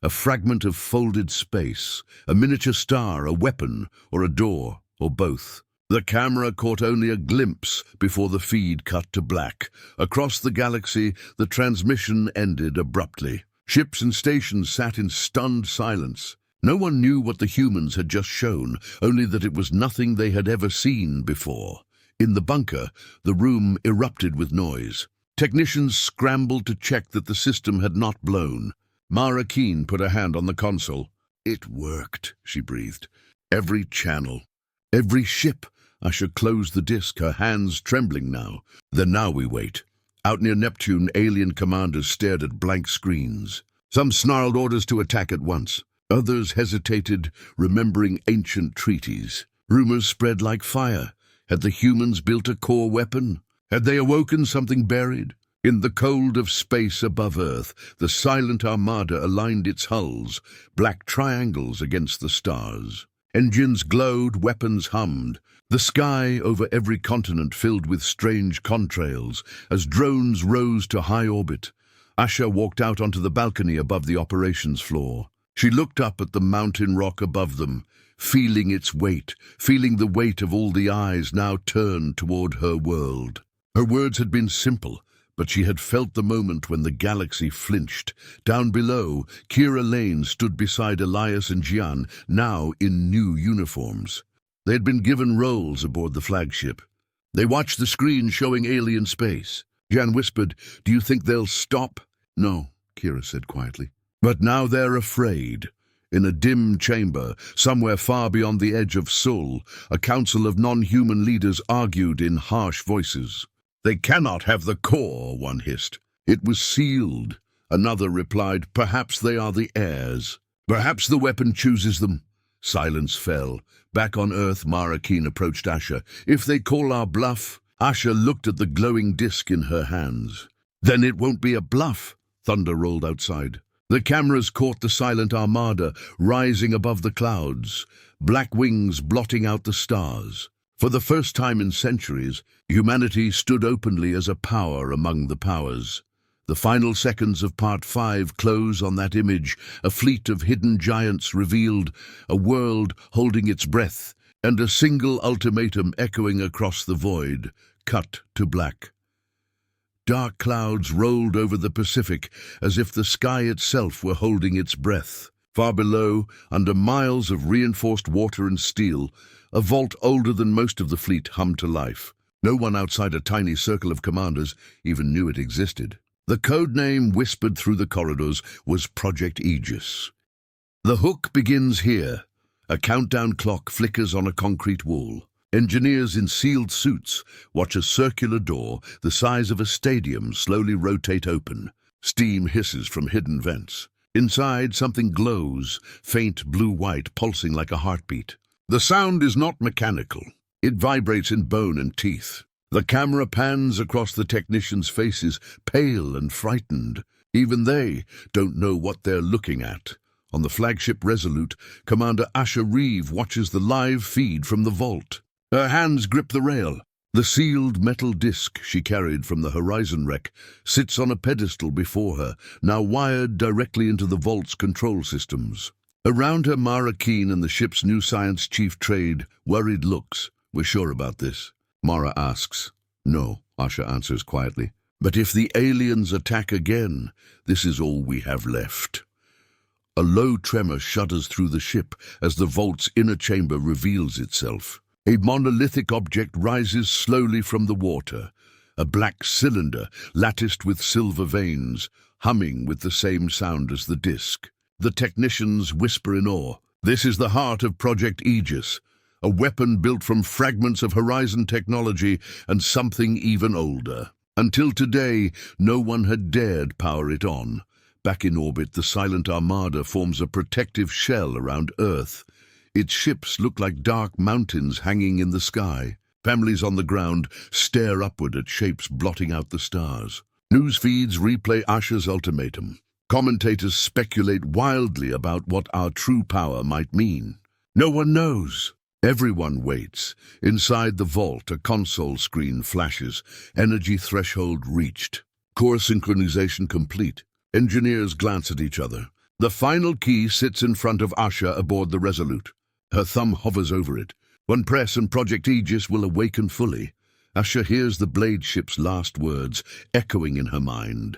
A fragment of folded space, a miniature star, a weapon, or a door, or both. The camera caught only a glimpse before the feed cut to black. Across the galaxy, the transmission ended abruptly. Ships and stations sat in stunned silence. No one knew what the humans had just shown, only that it was nothing they had ever seen before. In the bunker, the room erupted with noise. Technicians scrambled to check that the system had not blown. Mara Keen put a hand on the console. "It worked," she breathed. "Every channel, every ship." Asha closed the disc, her hands trembling now. "Then now we wait." Out near Neptune, alien commanders stared at blank screens. Some snarled orders to attack at once. Others hesitated, remembering ancient treaties. Rumors spread like fire. Had the humans built a core weapon? Had they awoken something buried? In the cold of space above Earth, the silent armada aligned its hulls, black triangles against the stars. Engines glowed, weapons hummed. The sky over every continent filled with strange contrails as drones rose to high orbit. Asha walked out onto the balcony above the operations floor. She looked up at the mountain rock above them, feeling its weight, feeling the weight of all the eyes now turned toward her world. Her words had been simple, but she had felt the moment when the galaxy flinched. Down below, Kira Lane stood beside Elias and Jian, now in new uniforms. They had been given roles aboard the flagship. They watched the screen showing alien space. Jian whispered, "Do you think they'll stop?" "No," Kira said quietly. "But now they're afraid." In a dim chamber, somewhere far beyond the edge of Sol, a council of non-human leaders argued in harsh voices. "They cannot have the core," one hissed. "It was sealed." Another replied, "Perhaps they are the heirs. Perhaps the weapon chooses them." Silence fell. Back on Earth, Mara Keen approached Asha. "If they call our bluff..." Asha looked at the glowing disc in her hands. "Then it won't be a bluff." Thunder rolled outside. The cameras caught the silent armada rising above the clouds, black wings blotting out the stars. For the first time in centuries, humanity stood openly as a power among the powers. The final seconds of Part 5 close on that image. A fleet of hidden giants revealed, a world holding its breath, and a single ultimatum echoing across the void, cut to black. Dark clouds rolled over the Pacific, as if the sky itself were holding its breath. Far below, under miles of reinforced water and steel, a vault older than most of the fleet hummed to life. No one outside a tiny circle of commanders even knew it existed. The code name whispered through the corridors was Project Aegis. "The hook begins here." A countdown clock flickers on a concrete wall. Engineers in sealed suits watch a circular door the size of a stadium slowly rotate open. Steam hisses from hidden vents. Inside, something glows, faint blue-white, pulsing like a heartbeat. The sound is not mechanical. It vibrates in bone and teeth. The camera pans across the technicians' faces, pale and frightened. Even they don't know what they're looking at. On the flagship Resolute, Commander Asha Reeve watches the live feed from the vault. Her hands grip the rail. The sealed metal disc she carried from the Horizon wreck sits on a pedestal before her, now wired directly into the vault's control systems. Around her, Mara Keen and the ship's new science chief trade worried looks. "We're sure about this?" Mara asks. "No," Asha answers quietly. "But if the aliens attack again, this is all we have left." A low tremor shudders through the ship as the vault's inner chamber reveals itself. A monolithic object rises slowly from the water, a black cylinder latticed with silver veins, humming with the same sound as the disc. The technicians whisper in awe. This is the heart of Project Aegis, a weapon built from fragments of Horizon technology and something even older. Until today, no one had dared power it on. Back in orbit, the silent armada forms a protective shell around Earth. Its ships look like dark mountains hanging in the sky. Families on the ground stare upward at shapes blotting out the stars. News feeds replay Asha's ultimatum. Commentators speculate wildly about what our true power might mean. No one knows. Everyone waits. Inside the vault, a console screen flashes. Energy threshold reached. Core synchronization complete. Engineers glance at each other. The final key sits in front of Asha aboard the Resolute. Her thumb hovers over it. One press and Project Aegis will awaken fully. Asha hears the blade ship's last words echoing in her mind.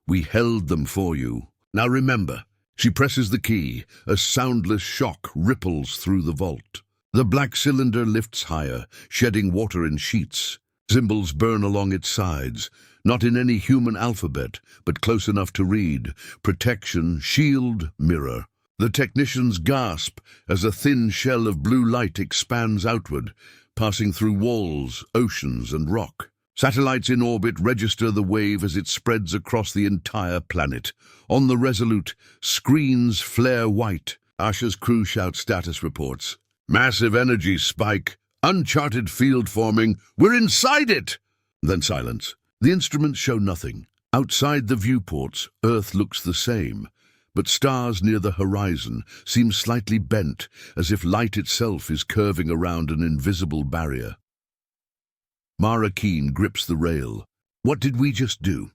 "We held them for you. Now remember." She presses the key. A soundless shock ripples through the vault. The black cylinder lifts higher, shedding water in sheets. Symbols burn along its sides, not in any human alphabet, but close enough to read. Protection, shield, mirror. The technicians gasp as a thin shell of blue light expands outward, passing through walls, oceans, and rock. Satellites in orbit register the wave as it spreads across the entire planet. On the Resolute, screens flare white. Asha's crew shout status reports. "Massive energy spike. Uncharted field forming. We're inside it!" Then silence. The instruments show nothing. Outside the viewports, Earth looks the same. But stars near the horizon seem slightly bent, as if light itself is curving around an invisible barrier. Mara Keen grips the rail. "What did we just do?"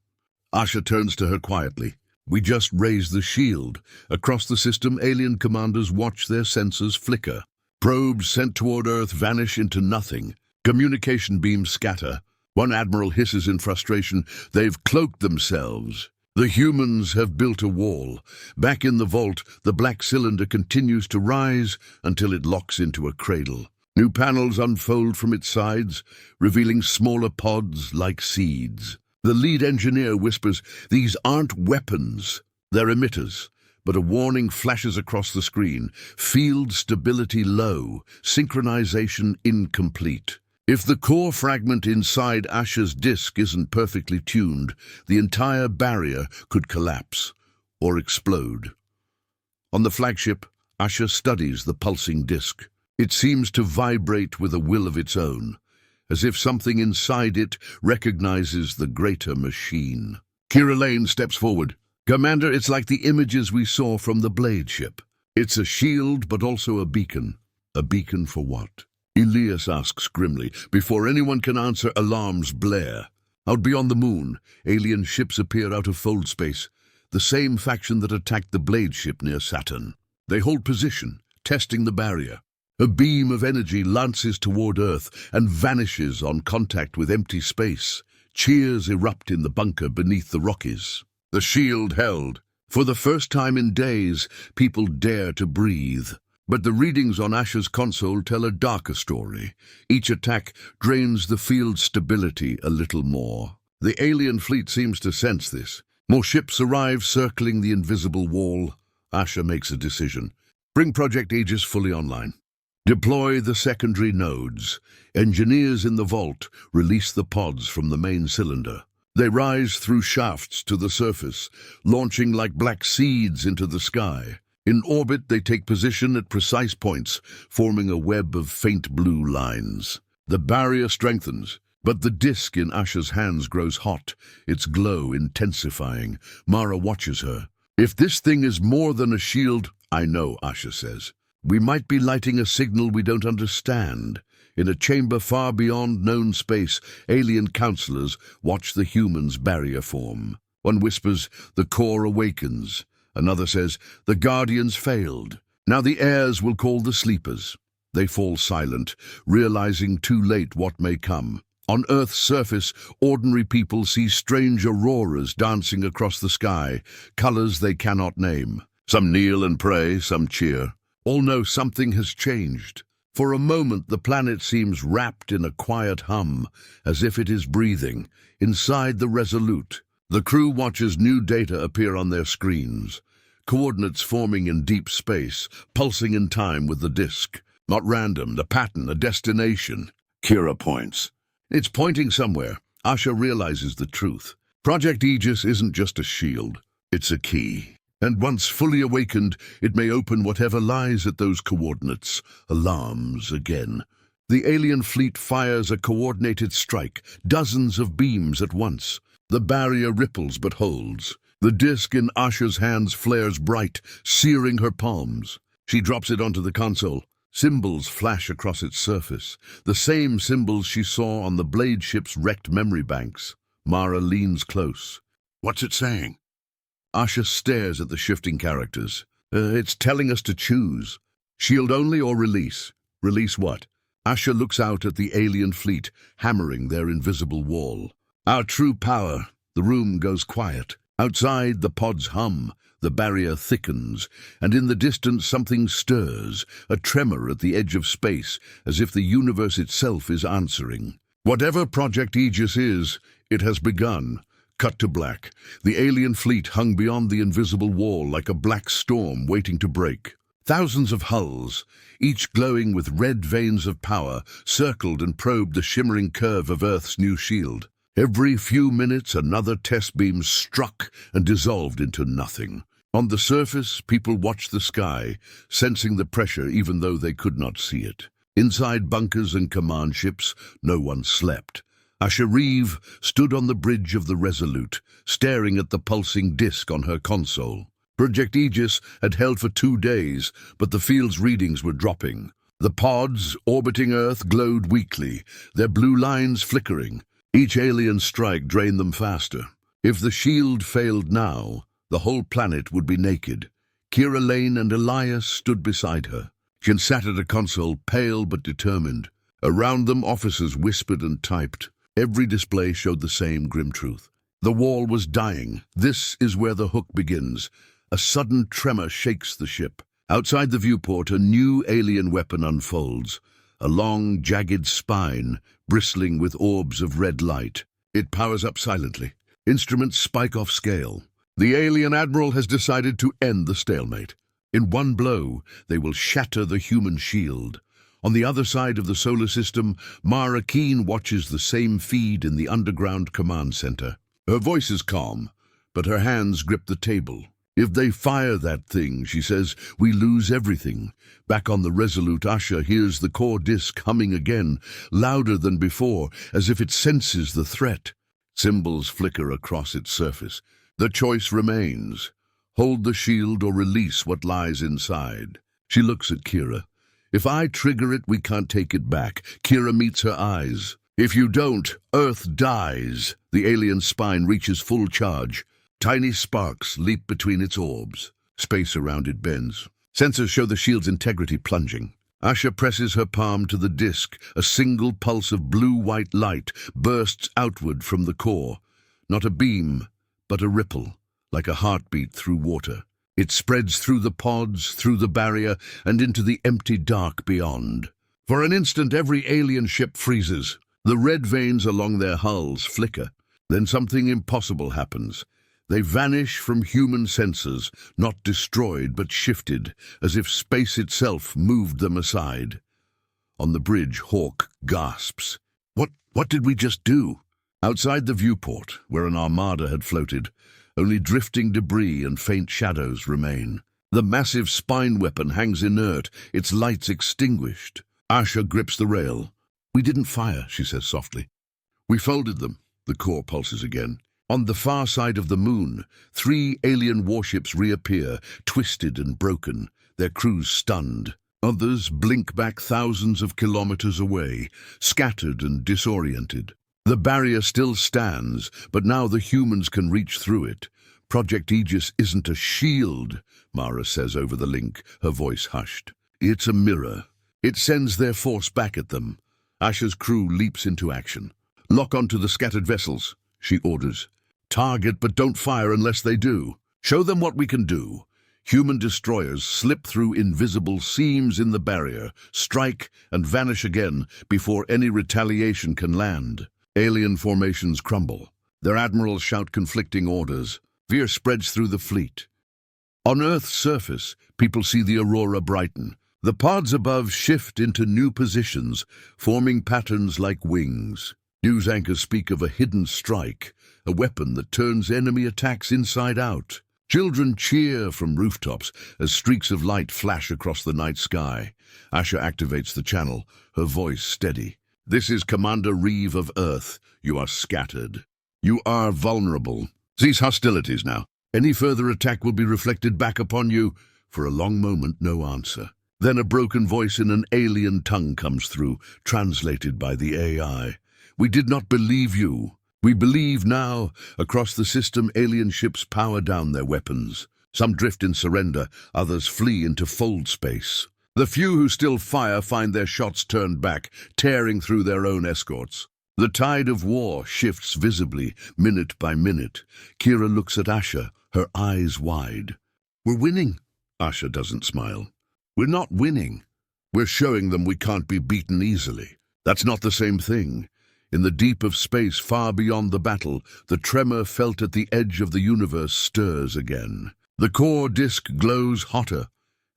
Asha turns to her quietly. "We just raised the shield." Across the system, alien commanders watch their sensors flicker. Probes sent toward Earth vanish into nothing. Communication beams scatter. One admiral hisses in frustration. "They've cloaked themselves." The humans have built a wall. Back in the vault, the black cylinder continues to rise until it locks into a cradle. New panels unfold from its sides, revealing smaller pods like seeds. The lead engineer whispers, "These aren't weapons, they're emitters." But a warning flashes across the screen. Field stability low, synchronization incomplete. If the core fragment inside Asha's disk isn't perfectly tuned, the entire barrier could collapse or explode. On the flagship, Asha studies the pulsing disk. It seems to vibrate with a will of its own, as if something inside it recognizes the greater machine. Kira Lane steps forward. "Commander, it's like the images we saw from the blade ship. It's a shield, but also a beacon." "A beacon for what?" Elias asks grimly. Before anyone can answer, alarms blare. Out beyond the moon, alien ships appear out of fold space, the same faction that attacked the blade ship near Saturn. They hold position, testing the barrier. A beam of energy lances toward Earth and vanishes on contact with empty space. Cheers erupt in the bunker beneath the Rockies. The shield held. For the first time in days, people dare to breathe. But the readings on Asha's console tell a darker story. Each attack drains the field's stability a little more. The alien fleet seems to sense this. More ships arrive circling the invisible wall. Asha makes a decision. Bring Project Aegis fully online. Deploy the secondary nodes. Engineers in the vault release the pods from the main cylinder. They rise through shafts to the surface, launching like black seeds into the sky. In orbit, they take position at precise points, forming a web of faint blue lines. The barrier strengthens, but the disk in Asha's hands grows hot, its glow intensifying. Mara watches her. "If this thing is more than a shield," "I know," Asha says. "We might be lighting a signal we don't understand." In a chamber far beyond known space, alien counselors watch the humans' barrier form. One whispers, "The core awakens." Another says, "The guardians failed. Now the heirs will call the sleepers." They fall silent, realizing too late what may come. On Earth's surface, ordinary people see strange auroras dancing across the sky, colors they cannot name. Some kneel and pray, some cheer. All know something has changed. For a moment, the planet seems wrapped in a quiet hum, as if it is breathing. Inside the Resolute, the crew watches new data appear on their screens. Coordinates forming in deep space, pulsing in time with the disk. Not random, a pattern, a destination. Kira points. It's pointing somewhere. Asha realizes the truth. Project Aegis isn't just a shield. It's a key. And once fully awakened, it may open whatever lies at those coordinates. Alarms again. The alien fleet fires a coordinated strike, dozens of beams at once. The barrier ripples but holds. The disk in Asha's hands flares bright, searing her palms. She drops it onto the console. Symbols flash across its surface, the same symbols she saw on the blade ship's wrecked memory banks. Mara leans close. "What's it saying?" Asha stares at the shifting characters. It's telling us to choose. Shield only or release? Release what? Asha looks out at the alien fleet, hammering their invisible wall. Our true power. The room goes quiet. Outside, the pods hum. The barrier thickens, and in the distance something stirs, a tremor at the edge of space, as if the universe itself is answering. Whatever Project Aegis is, it has begun. Cut to black. The alien fleet hung beyond the invisible wall like a black storm waiting to break. Thousands of hulls, each glowing with red veins of power, circled and probed the shimmering curve of Earth's new shield. Every few minutes, another test beam struck and dissolved into nothing. On the surface, people watched the sky, sensing the pressure even though they could not see it. Inside bunkers and command ships, no one slept. Asha Reeve stood on the bridge of the Resolute, staring at the pulsing disk on her console. Project Aegis had held for 2 days, but the field's readings were dropping. The pods orbiting Earth glowed weakly, their blue lines flickering. Each alien strike drained them faster. If the shield failed now, the whole planet would be naked. Kira Lane and Elias stood beside her. She sat at a console, pale but determined. Around them, officers whispered and typed. Every display showed the same grim truth. The wall was dying. This is where the hook begins. A sudden tremor shakes the ship. Outside the viewport, a new alien weapon unfolds. A long, jagged spine, bristling with orbs of red light. It powers up silently. Instruments spike off scale. The alien admiral has decided to end the stalemate. In one blow, they will shatter the human shield. On the other side of the solar system, Mara Keen watches the same feed in the underground command center. Her voice is calm, but her hands grip the table. If they fire that thing, she says, we lose everything. Back on the Resolute, Asha hears the core disk humming again, louder than before, as if it senses the threat. Symbols flicker across its surface. The choice remains. Hold the shield or release what lies inside. She looks at Kira. If I trigger it, we can't take it back. Kira meets her eyes. If you don't, Earth dies. The alien spine reaches full charge. Tiny sparks leap between its orbs. Space around it bends. Sensors show the shield's integrity plunging. Asha presses her palm to the disk. A single pulse of blue-white light bursts outward from the core. Not a beam, but a ripple, like a heartbeat through water. It spreads through the pods, through the barrier, and into the empty dark beyond. For an instant, every alien ship freezes. The red veins along their hulls flicker. Then something impossible happens. They vanish from human senses, not destroyed but shifted, as if space itself moved them aside. On the bridge, Hawk gasps. What did we just do? Outside the viewport, where an armada had floated, only drifting debris and faint shadows remain. The massive spine weapon hangs inert, its lights extinguished. Asha grips the rail. We didn't fire, she says softly. We folded them. The core pulses again. On the far side of the moon, 3 alien warships reappear, twisted and broken, their crews stunned. Others blink back thousands of kilometers away, scattered and disoriented. The barrier still stands, but now the humans can reach through it. Project Aegis isn't a shield, Mara says over the link, her voice hushed. It's a mirror. It sends their force back at them. Asha's crew leaps into action. Lock onto the scattered vessels, she orders. Target, but don't fire unless they do. Show them what we can do. Human destroyers slip through invisible seams in the barrier, strike and vanish again before any retaliation can land. Alien formations crumble. Their admirals shout conflicting orders. Fear spreads through the fleet. On Earth's surface, people see the aurora brighten. The pods above shift into new positions, forming patterns like wings. News anchors speak of a hidden strike, a weapon that turns enemy attacks inside out. Children cheer from rooftops as streaks of light flash across the night sky. Asha activates the channel, her voice steady. This is Commander Reeve of Earth. You are scattered. You are vulnerable. Cease hostilities now. Any further attack will be reflected back upon you. For a long moment, no answer. Then a broken voice in an alien tongue comes through, translated by the AI. We did not believe you. We believe now. Across the system, alien ships power down their weapons. Some drift in surrender, others flee into fold space. The few who still fire find their shots turned back, tearing through their own escorts. The tide of war shifts visibly, minute by minute. Kira looks at Asha, her eyes wide. We're winning. Asha doesn't smile. We're not winning. We're showing them we can't be beaten easily. That's not the same thing. In the deep of space far beyond the battle, the tremor felt at the edge of the universe stirs again. The core disk glows hotter,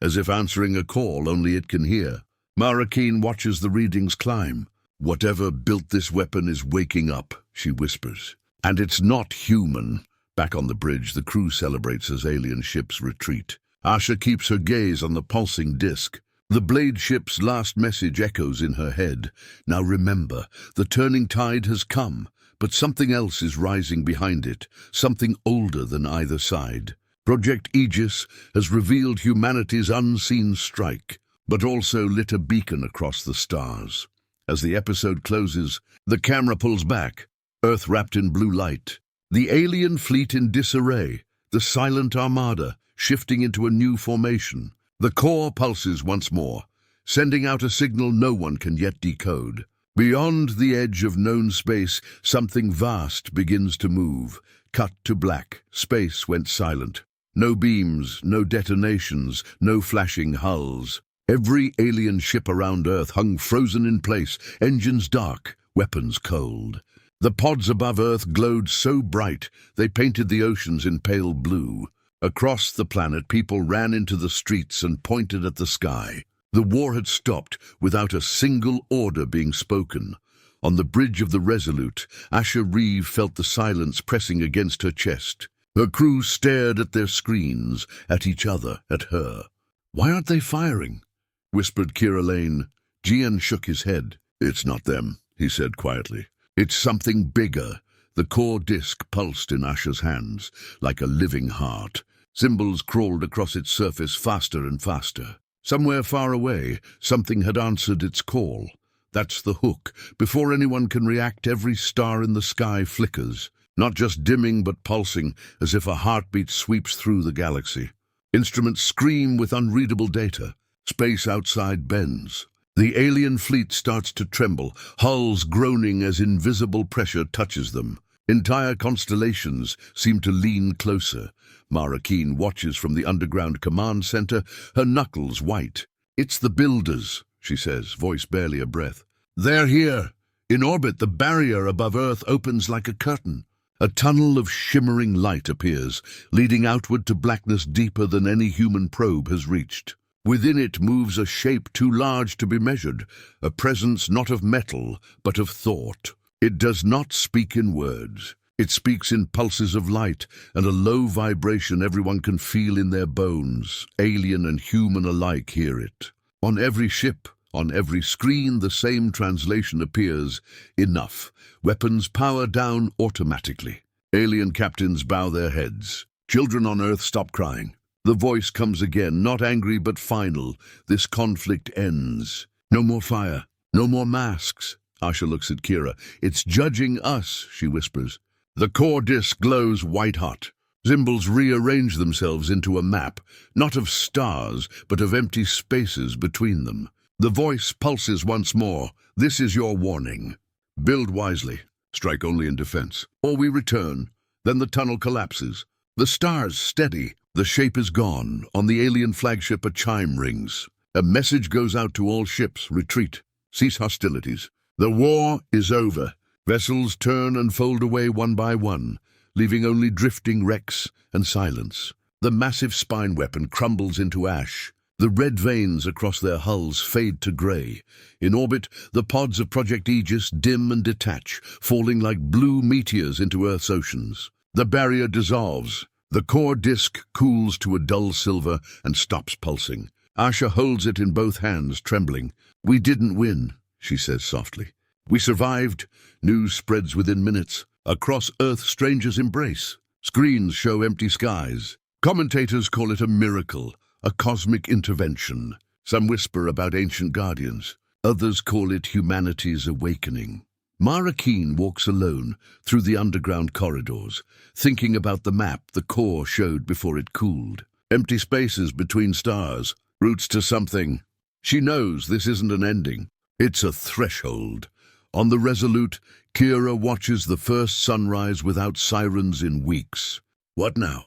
as if answering a call only it can hear. Mara Keen watches the readings climb. Whatever built this weapon is waking up, she whispers. And it's not human. Back on the bridge, the crew celebrates as alien ships retreat. Asha keeps her gaze on the pulsing disk. The blade ship's last message echoes in her head. Now remember, the turning tide has come, but something else is rising behind it, something older than either side. Project Aegis has revealed humanity's unseen strike, but also lit a beacon across the stars. As the episode closes, the camera pulls back, Earth wrapped in blue light. The alien fleet in disarray, the silent armada, shifting into a new formation. The core pulses once more, sending out a signal no one can yet decode. Beyond the edge of known space, something vast begins to move. Cut to black, space went silent. No beams, no detonations, no flashing hulls. Every alien ship around Earth hung frozen in place, engines dark, weapons cold. The pods above Earth glowed so bright, they painted the oceans in pale blue. Across the planet, people ran into the streets and pointed at the sky. The war had stopped without a single order being spoken. On the bridge of the Resolute, Asha Reeve felt the silence pressing against her chest. Her crew stared at their screens, at each other, at her. "Why aren't they firing?" whispered Kira Lane. Jian shook his head. "It's not them," he said quietly. "It's something bigger." The core disk pulsed in Asha's hands, like a living heart. Symbols crawled across its surface faster and faster. Somewhere far away, something had answered its call. That's the hook. Before anyone can react, every star in the sky flickers. Not just dimming, but pulsing, as if a heartbeat sweeps through the galaxy. Instruments scream with unreadable data. Space outside bends. The alien fleet starts to tremble, hulls groaning as invisible pressure touches them. Entire constellations seem to lean closer. Mara Keen watches from the underground command center, her knuckles white. "It's the builders," she says, voice barely a breath. "They're here. In orbit, the barrier above Earth opens like a curtain. A tunnel of shimmering light appears, leading outward to blackness deeper than any human probe has reached. Within it moves a shape too large to be measured, a presence not of metal, but of thought. It does not speak in words. It speaks in pulses of light and a low vibration everyone can feel in their bones. Alien and human alike hear it. On every ship, on every screen, the same translation appears. Enough. Weapons power down automatically. Alien captains bow their heads. Children on Earth stop crying. The voice comes again, not angry but final. This conflict ends. No more fire. No more masks. Asha looks at Kira. It's judging us, she whispers. The core disk glows white-hot. Symbols rearrange themselves into a map, not of stars, but of empty spaces between them. The voice pulses once more. This is your warning. Build wisely. Strike only in defense. Or we return. Then the tunnel collapses. The stars steady. The shape is gone. On the alien flagship, a chime rings. A message goes out to all ships. Retreat. Cease hostilities. The war is over. Vessels turn and fold away one by one, leaving only drifting wrecks and silence. The massive spine weapon crumbles into ash. The red veins across their hulls fade to grey. In orbit, the pods of Project Aegis dim and detach, falling like blue meteors into Earth's oceans. The barrier dissolves. The core disk cools to a dull silver and stops pulsing. Asha holds it in both hands, trembling. We didn't win, she says softly. We survived. News spreads within minutes. Across Earth, strangers embrace. Screens show empty skies. Commentators call it a miracle, a cosmic intervention. Some whisper about ancient guardians. Others call it humanity's awakening. Mara Keen walks alone through the underground corridors, thinking about the map the core showed before it cooled. Empty spaces between stars, routes to something. She knows this isn't an ending. It's a threshold. On the Resolute, Kira watches the first sunrise without sirens in weeks. What now?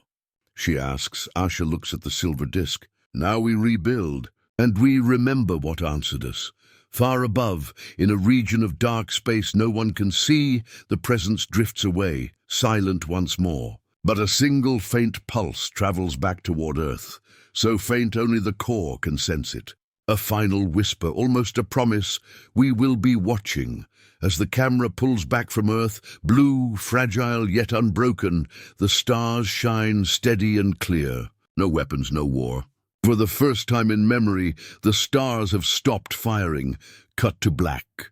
She asks. Asha looks at the silver disk. Now we rebuild, and we remember what answered us. Far above, in a region of dark space no one can see, the presence drifts away, silent once more. But a single faint pulse travels back toward Earth, so faint only the core can sense it. A final whisper, almost a promise. We will be watching. As the camera pulls back from Earth, blue, fragile yet unbroken, the stars shine steady and clear. No weapons, no war. For the first time in memory, the stars have stopped firing. Cut to black.